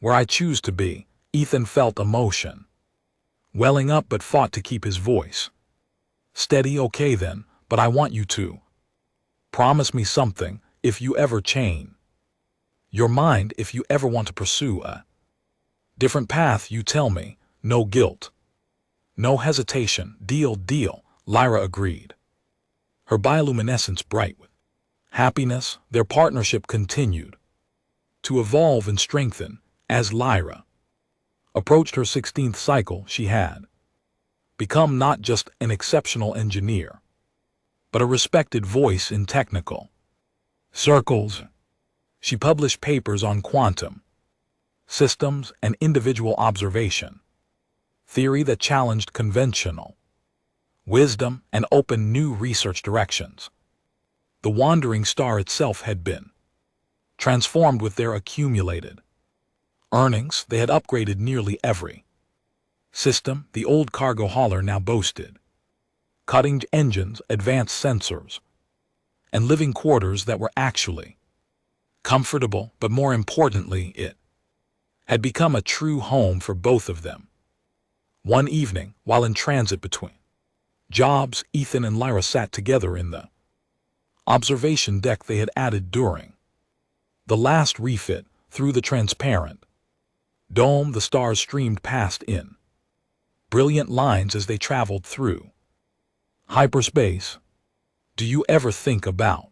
where I choose to be. Ethan felt emotion welling up but fought to keep his voice steady. Okay then, but I want you to promise me something. If you ever change your mind, if you ever want to pursue a different path, you tell me. No guilt, no hesitation. Deal, deal, Lyra agreed, her bioluminescence bright with happiness. Their partnership continued to evolve and strengthen. As Lyra approached her 16th cycle, she had become not just an exceptional engineer, but a respected voice in technical circles. She published papers on quantum systems and individual observation theory that challenged conventional wisdom and opened new research directions. The wandering star itself had been transformed with their accumulated earnings. They had upgraded nearly every system. The old cargo hauler now boasted cutting engines, advanced sensors, and living quarters that were actually comfortable, but more importantly, it had become a true home for both of them. One evening, while in transit between jobs, Ethan and Lyra sat together in the observation deck they had added during the last refit. Through the transparent dome, the stars streamed past in brilliant lines as they traveled through hyperspace. Do you ever think about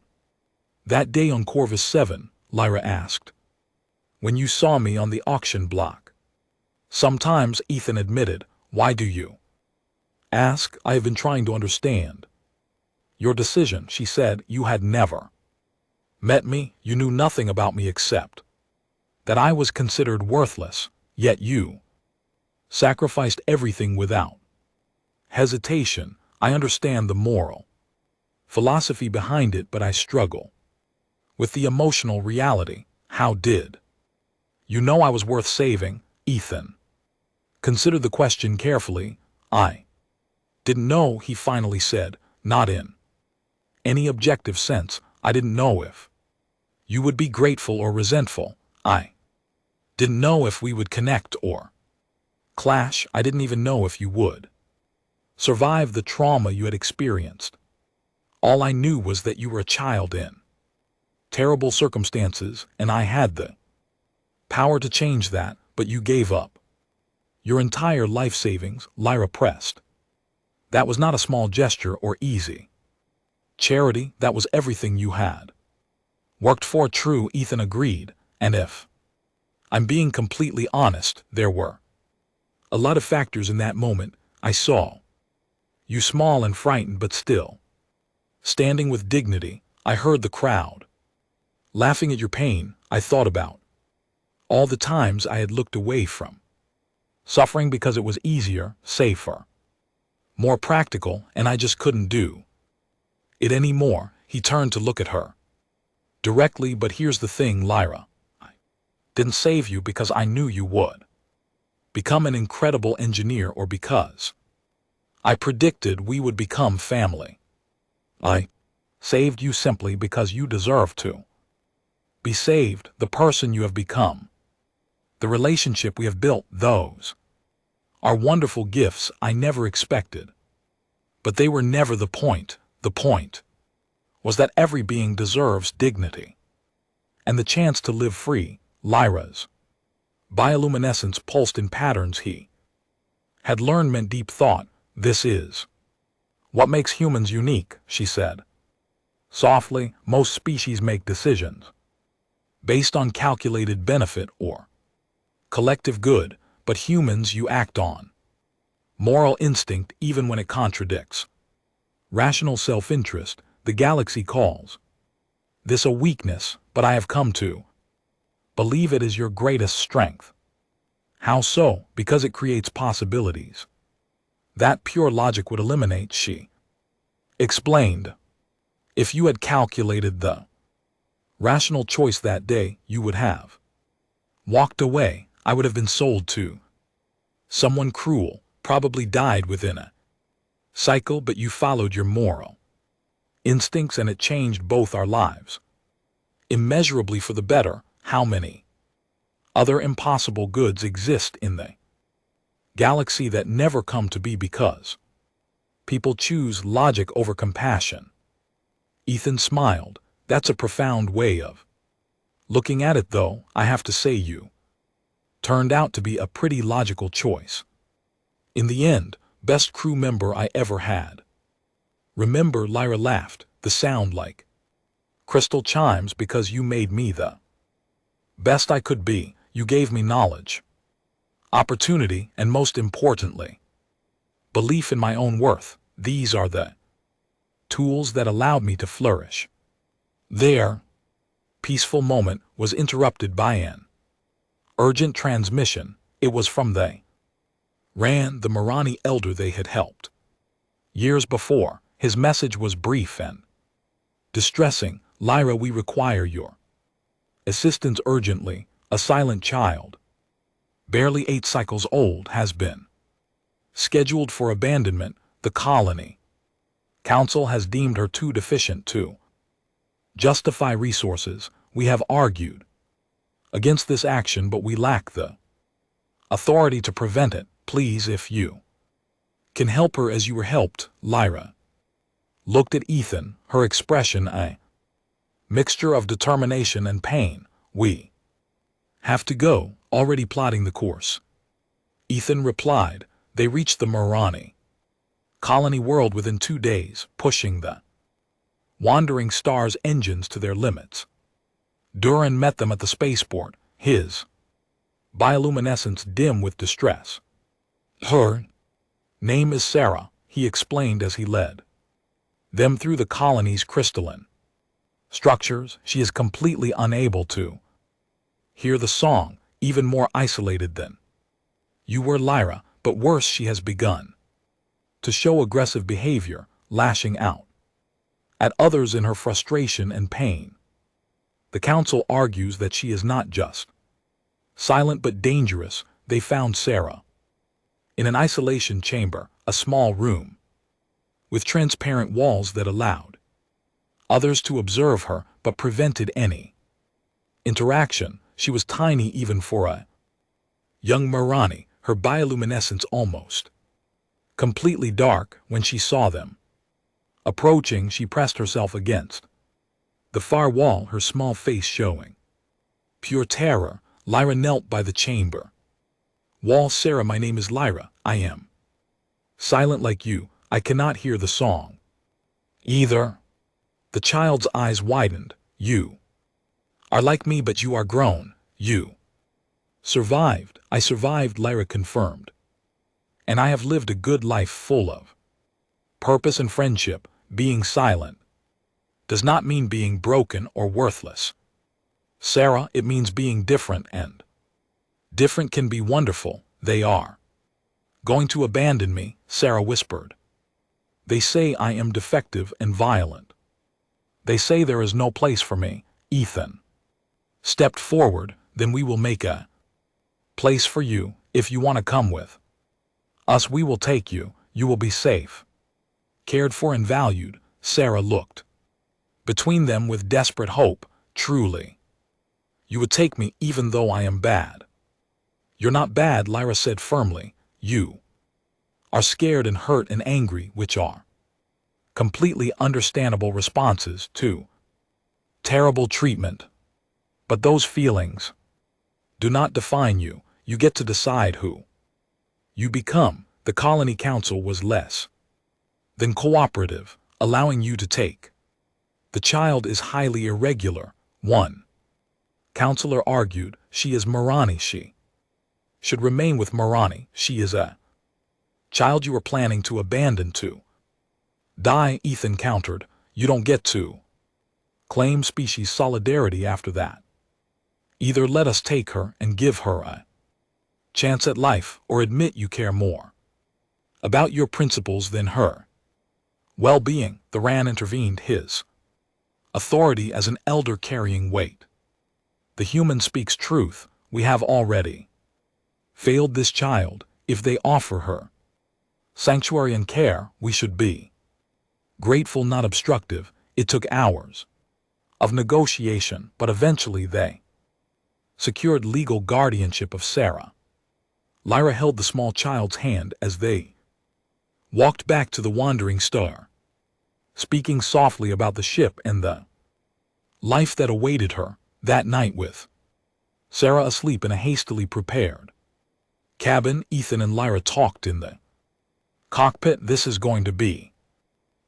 that day on Corvus 7? Lyra asked. When you saw me on the auction block? Sometimes, Ethan admitted. Why do you ask? I have been trying to understand your decision, she said. You had never met me, you knew nothing about me except that I was considered worthless, yet you sacrificed everything without hesitation. I understand the moral philosophy behind it, but I struggle with the emotional reality. How did you know I was worth saving? Ethan considered the question carefully. I didn't know, he finally said, not in any objective sense. I didn't know if you would be grateful or resentful. I didn't know if we would connect or clash. I didn't even know if you would survive the trauma you had experienced. All I knew was that you were a child in terrible circumstances, and I had the power to change that, but you gave up your entire life savings. Lyra pressed. That was not a small gesture or easy charity. That was everything you had worked for. True, Ethan agreed, and if I'm being completely honest, there were a lot of factors in that moment. I saw you small and frightened, but still standing with dignity. I heard the crowd laughing at your pain. I thought about all the times I had looked away from suffering because it was easier, safer, more practical, and I just couldn't do it anymore. He turned to look at her directly. But here's the thing, Lyra. I didn't save you because I knew you would become an incredible engineer or because I predicted we would become family. I saved you simply because you deserve to be saved. The person you have become, the relationship we have built, those are wonderful gifts I never expected. But they were never the point. The point was that every being deserves dignity and the chance to live free. Lyra's bioluminescence pulsed in patterns he had learned meant deep thought. This is what makes humans unique, she said softly. Most species make decisions based on calculated benefit or collective good, but humans, you act on moral instinct even when it contradicts rational self-interest. The galaxy calls this a weakness, but I have come to believe it is your greatest strength. How so? Because it creates possibilities that pure logic would eliminate, she Explained. If you had calculated the rational choice that day, you would have walked away. I would have been sold to someone cruel, probably died within a cycle, but you followed your moral instincts and it changed both our lives. Immeasurably for the better. How many other impossible goods exist in the galaxy that never come to be because people choose logic over compassion? Ethan smiled. That's a profound way of looking at it, though. I have to say you turned out to be a pretty logical choice. In the end, best crew member I ever had. Remember, Lyra laughed, the sound like crystal chimes, because you made me the best I could be. You gave me knowledge, opportunity, and most importantly, belief in my own worth. These are the tools that allowed me to flourish. Their peaceful moment was interrupted by an urgent transmission. It was from the Marani elder they had helped years before. His message was brief and distressing. Lyra, we require your assistance urgently. A silent child, barely 8 cycles old, has been scheduled for abandonment. The colony council has deemed her too deficient to justify resources. We have argued against this action, but we lack the authority to prevent it. Please, if you can help her as you were helped. Lyra looked at Ethan, her expression a mixture of determination and pain. We have to go, already plotting the course. Ethan replied. They reached the Marani colony world within 2 days, pushing the wandering star's engines to their limits. Duran met them at the spaceport, his bioluminescence dim with distress. Her name is Sarah, he explained as he led them through the colony's crystalline structures. She is completely unable to hear the song, even more isolated than you were, Lyra, but worse, she has begun to show aggressive behavior, lashing out at others in her frustration and pain. The council argues that she is not just silent but dangerous. They found Sarah in an isolation chamber, a small room with transparent walls that allowed others to observe her but prevented any interaction. She was tiny even for a young Marani, her bioluminescence almost completely dark. When she saw them approaching, she pressed herself against the far wall, her small face showing pure terror. Lyra knelt by the chamber wall. Sarah, my name is Lyra. I am silent like you. I cannot hear the song either. The child's eyes widened. You are like me, but you are grown. You survived. I survived, Lyra confirmed. And I have lived a good life full of purpose and friendship. Being silent does not mean being broken or worthless. Sarah, it means being different, and different can be wonderful. They are going to abandon me, Sarah whispered. They say I am defective and violent. They say there is no place for me. Ethan stepped forward. Then we will make a place for you. If you want to come with us, we will take you. You will be safe, cared for, and valued. Sarah looked between them with desperate hope. Truly, you would take me even though I am bad. You're not bad, Lyra said firmly. You are scared and hurt and angry, which are completely understandable responses to terrible treatment. But those feelings do not define you. You get to decide who you become. The colony council was less than cooperative, allowing you to take. The child is highly irregular. One counselor argued. She is Marani. She should remain with Marani. She is a child you are planning to abandon to die, Ethan countered. You don't get to claim species solidarity after that. Either let us take her and give her a chance at life, or admit you care more about your principles than her. Well-being, the Ran intervened, his authority as an elder carrying weight. The human speaks truth, we have already failed this child. If they offer her sanctuary and care, we should be grateful, not obstructive. It took hours of negotiation, but eventually they secured legal guardianship of Sarah. Lyra held the small child's hand as they walked back to the Wandering Star, speaking softly about the ship and the life that awaited her that night, with Sarah asleep in a hastily prepared cabin. Ethan and Lyra talked in the cockpit. This is going to be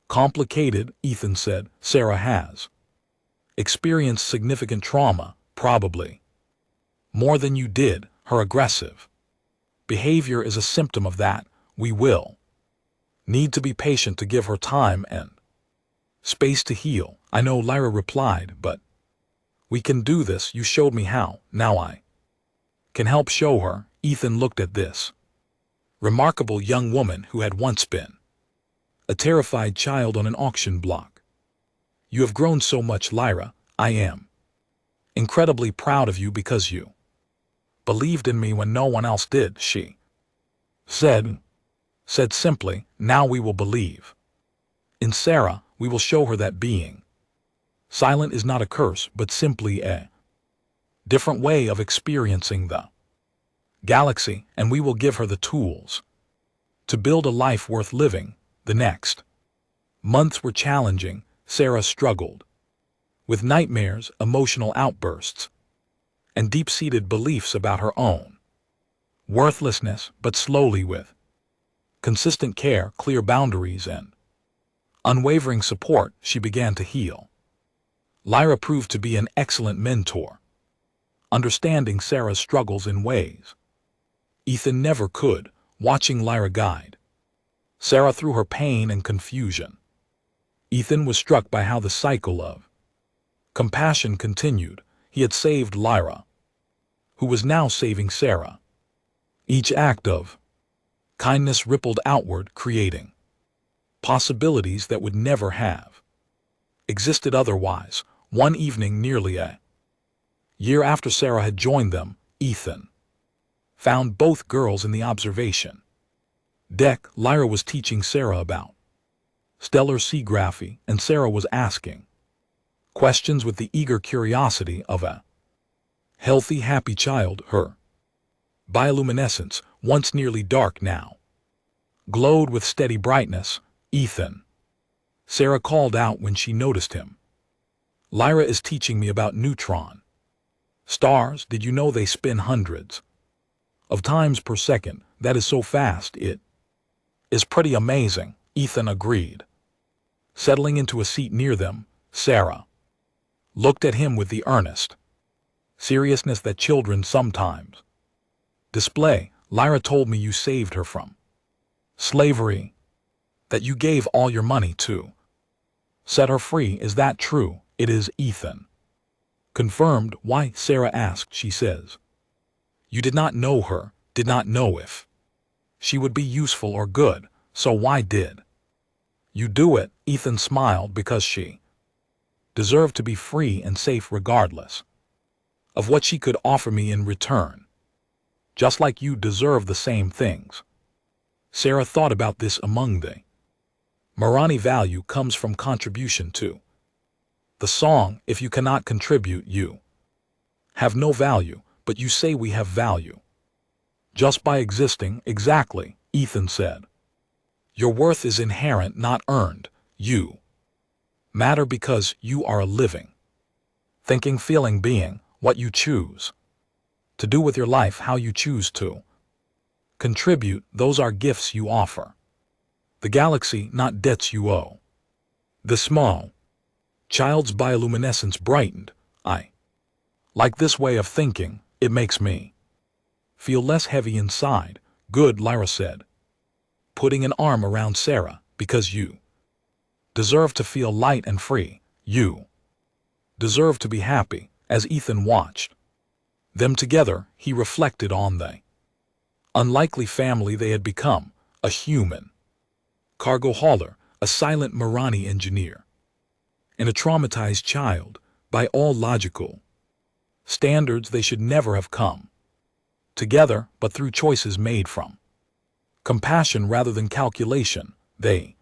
complicated, Ethan said. Sarah has experienced significant trauma, probably more than you did. Her aggressive behavior is a symptom of that. We will need to be patient to give her time and space to heal. I know, Lyra replied, but we can do this. You showed me how. Now I can help show her. Ethan looked at this remarkable young woman who had once been a terrified child on an auction block. You have grown so much, Lyra. I am incredibly proud of you because you believed in me when no one else did, she said simply. Now we will believe in Sarah. We will show her that being silent is not a curse, but simply a different way of experiencing the galaxy, and we will give her the tools to build a life worth living. The next months were challenging. Sarah struggled with nightmares, emotional outbursts, and deep-seated beliefs about her own worthlessness, but slowly, with consistent care, clear boundaries, and unwavering support, she began to heal. Lyra proved to be an excellent mentor, understanding Sarah's struggles in ways Ethan never could. Watching Lyra guide Sarah through her pain and confusion, Ethan was struck by how the cycle of compassion continued. He had saved Lyra, who was now saving Sarah. Each act of kindness rippled outward, creating possibilities that would never have existed otherwise. One evening, nearly a year after Sarah had joined them, Ethan found both girls in the observation deck. Lyra was teaching Sarah about stellar seagraphy, and Sarah was asking questions with the eager curiosity of a healthy, happy child. Her bioluminescence, once nearly dark, now glowed with steady brightness. Ethan, Sarah called out when she noticed him. Lyra is teaching me about neutron stars. Did you know they spin hundreds of times per second? That is so fast. It is pretty amazing, Ethan agreed. Settling into a seat near them, Sarah looked at him with the earnest seriousness that children sometimes display. Lyra told me you saved her from slavery, that you gave all your money to set her free. Is that true? It is, Ethan confirmed. Why? Sarah asked. She says you did not know her, did not know if she would be useful or good, so why did you do it? Ethan smiled. Because she deserved to be free and safe regardless of what she could offer me in return. Just like you deserve the same things. Sarah thought about this. Among the Marani value comes from contribution to the song. If you cannot contribute, you have no value, but you say we have value just by existing. Exactly, Ethan said. Your worth is inherent, not earned. You matter because you are a living, thinking, feeling being. What you choose to do with your life, how you choose to contribute, those are gifts you offer the galaxy, not debts you owe. The small child's bioluminescence brightened. I like this way of thinking. It makes me feel less heavy inside. Good, Lyra said, putting an arm around Sarah. Because you deserve to feel light and free. You deserve to be happy. As Ethan watched them together, he reflected on the unlikely family they had become. A human cargo hauler, a silent Marani engineer, and a traumatized child. By all logical standards, they should never have come together, but through choices made from compassion rather than calculation, they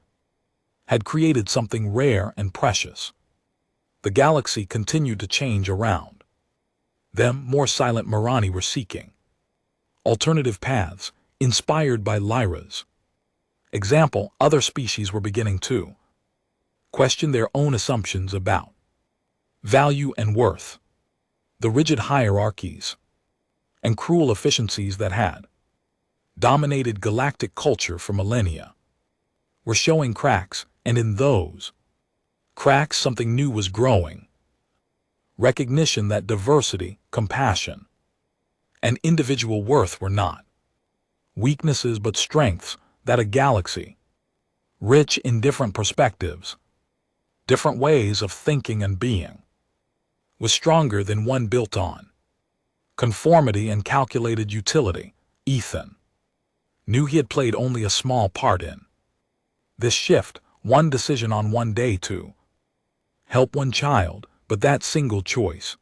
had created something rare and precious. The galaxy continued to change around them. More silent Marani were seeking alternative paths, inspired by Lyra's example. Other species were beginning to question their own assumptions about value and worth. The rigid hierarchies and cruel efficiencies that had dominated galactic culture for millennia were showing cracks, and in those cracks something new was growing. Recognition that diversity, compassion, and individual worth were not weaknesses but strengths, that a galaxy rich in different perspectives, different ways of thinking and being, was stronger than one built on conformity and calculated utility. Ethan knew he had played only a small part in this shift, one decision on one day to help one child, but that single choice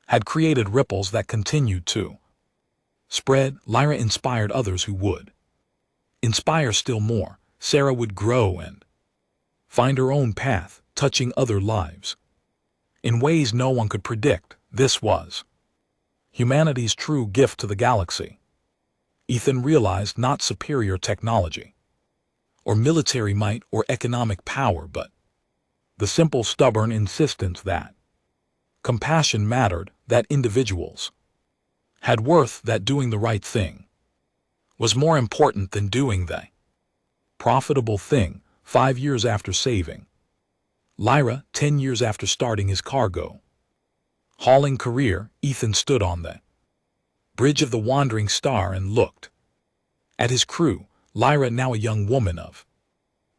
had created ripples that continued to spread. Lyra inspired others who would inspire still more. Sarah would grow and find her own path, touching other lives in ways no one could predict. This was humanity's true gift to the galaxy. Ethan realized not superior technology, or military might, or economic power, but the simple, stubborn insistence that compassion mattered, that individuals had worth, that doing the right thing was more important than doing the profitable thing. 5 years after saving Lyra, 10 years after starting his cargo hauling career, Ethan stood on the bridge of the Wandering Star and looked at his crew. Lyra, now a young woman of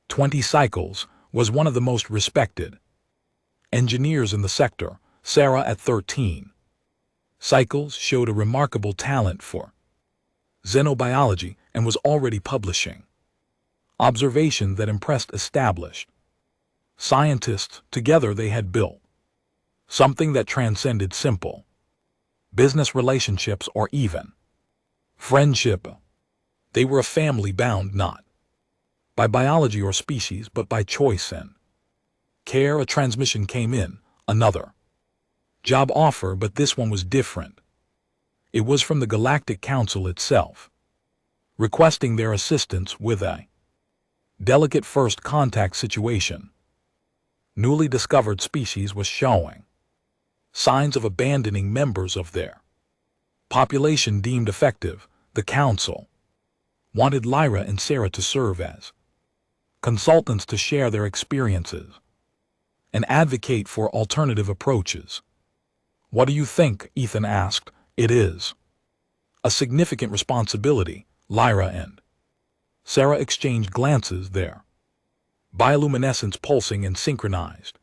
20 cycles, was one of the most respected engineers in the sector. Sarah, at 13 cycles, showed a remarkable talent for xenobiology and was already publishing observations that impressed established scientists. Together they had built something that transcended simple business relationships or even friendship. They were a family bound not by biology or species, but by choice and care. A transmission came in, another job offer, but this one was different. It was from the Galactic Council itself, requesting their assistance with a delicate first contact situation. Newly discovered species was showing signs of abandoning members of their population deemed effective. The Council wanted Lyra and Sarah to serve as consultants to share their experiences and advocate for alternative approaches. What do you think? Ethan asked. It is a significant responsibility. Lyra and Sarah exchanged glances, their bioluminescence pulsing in synchronized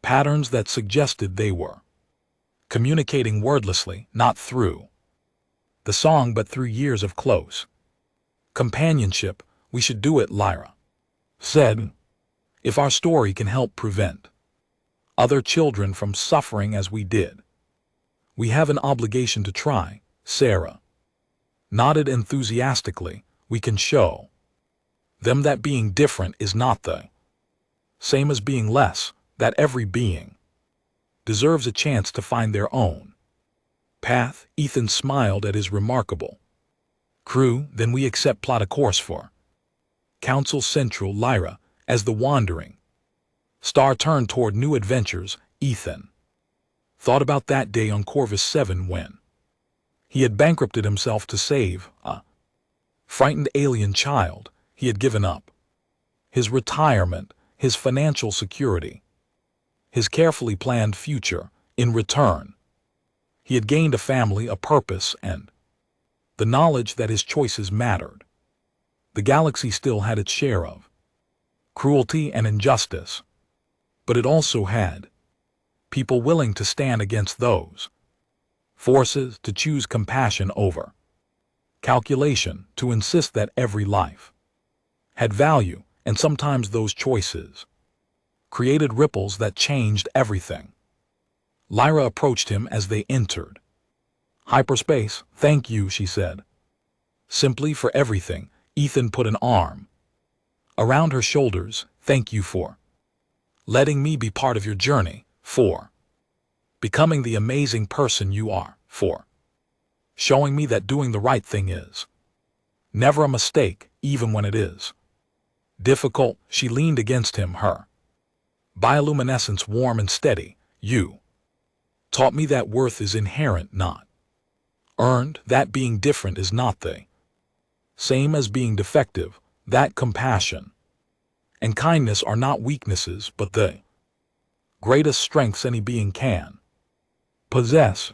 patterns that suggested they were communicating wordlessly, not through the song but through years of close companionship. We should do it, Lyra said. If our story can help prevent other children from suffering as we did, we have an obligation to try. Sarah nodded enthusiastically. We can show them that being different is not the same as being less, that every being deserves a chance to find their own path. Ethan smiled at his remarkable crew. Then we accept plot a course for Council Central. Lyra, as the Wandering Star turned toward new adventures, Ethan thought about that day on Corvus 7 when he had bankrupted himself to save a frightened alien child. He had given up his retirement, his financial security, his carefully planned future. In return, he had gained a family, a purpose, and the knowledge that his choices mattered. The galaxy still had its share of cruelty and injustice, but it also had people willing to stand against those forces, to choose compassion over calculation, to insist that every life had value, And sometimes those choices created ripples that changed everything. Lyra approached him as they entered. "Hyperspace, thank you," she said. "Simply for everything." Ethan put an arm around her shoulders. "Thank you for letting me be part of your journey, for becoming the amazing person you are, for showing me that doing the right thing is never a mistake, even when it is difficult." She leaned against him, her bioluminescence warm and steady. "You taught me that worth is inherent, not earned, that being different is not the same as being defective, that compassion and kindness are not weaknesses but the greatest strengths any being can possess."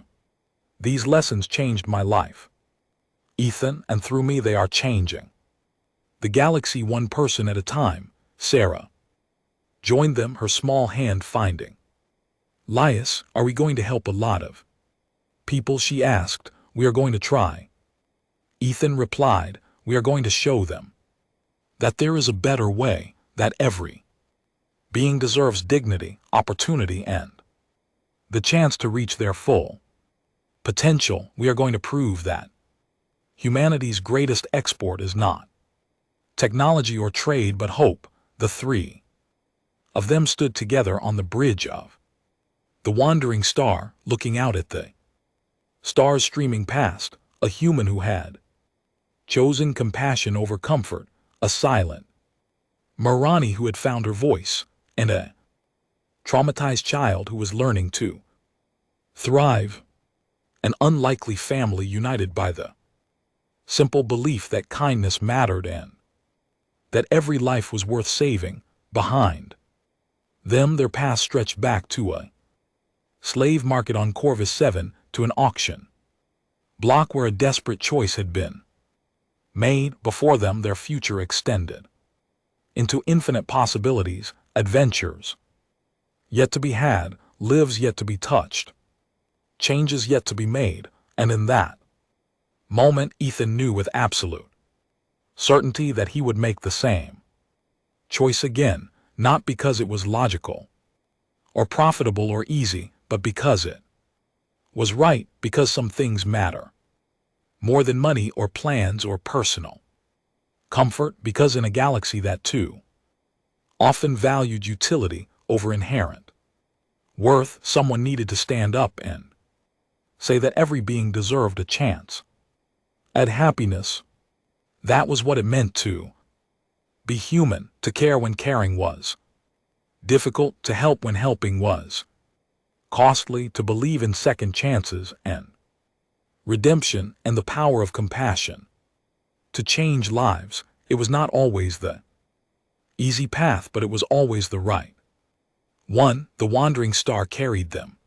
These lessons changed my life, Ethan, and through me they are changing the galaxy one person at a time. Sarah joined them, her small hand finding. "Lias, are we going to help a lot of people?" she asked. "We are going to try," Ethan replied. "We are going to show them that there is a better way, that every being deserves dignity, opportunity, and the chance to reach their full potential. We are going to prove that humanity's greatest export is not technology or trade but hope." The three of them stood together on the bridge of the wandering star, looking out at the stars streaming past. A human who had chosen compassion over comfort, a silent Marani who had found her voice, and a traumatized child who was learning to thrive. An unlikely family united by the simple belief that kindness mattered and that every life was worth saving. Behind them their paths stretched back to a slave market on Corvus 7, to an auction block where a desperate choice had been made. Before them their future extended into infinite possibilities, adventures yet to be had, lives yet to be touched, changes yet to be made. And in that moment Ethan knew with absolute certainty that he would make the same choice again, not because it was logical or profitable or easy, but because it was right, because some things matter more than money or plans or personal comfort, because in a galaxy that too often valued utility over inherent worth, someone needed to stand up and say that every being deserved a chance at happiness. That was what it meant to be human, to care when caring was difficult, to help when helping was costly, to believe in second chances and redemption and the power of compassion to change lives. It was not always the easy path, but it was always the right one. The wandering star carried them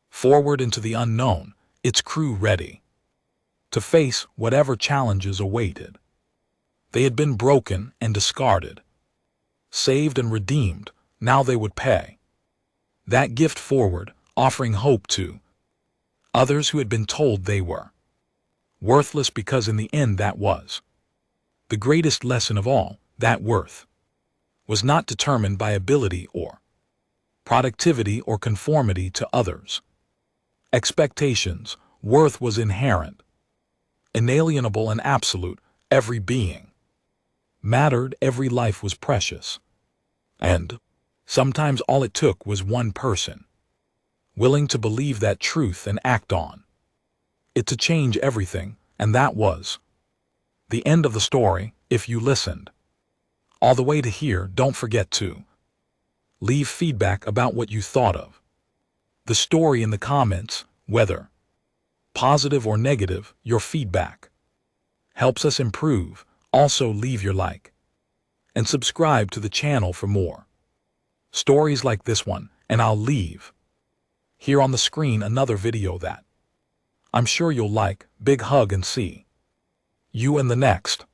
forward into the unknown, its crew ready to face whatever challenges awaited. They had been broken and discarded, saved and redeemed. Now they would pay that gift forward, offering hope to others who had been told they were worthless, because in the end that was the greatest lesson of all, that worth was not determined by ability or productivity or conformity to others' expectations. Worth was inherent, inalienable and absolute. Every being mattered, every life was precious, and sometimes all it took was one person willing to believe that truth and act on it to change everything. And that was the end of the story. If you listened all the way to here, don't forget to leave feedback about what you thought of the story in the comments, whether positive or negative. Your feedback helps us improve. Also leave your like and subscribe to the channel for more stories like this one, and I'll leave here on the screen another video that I'm sure you'll like. Big hug and see you in the next.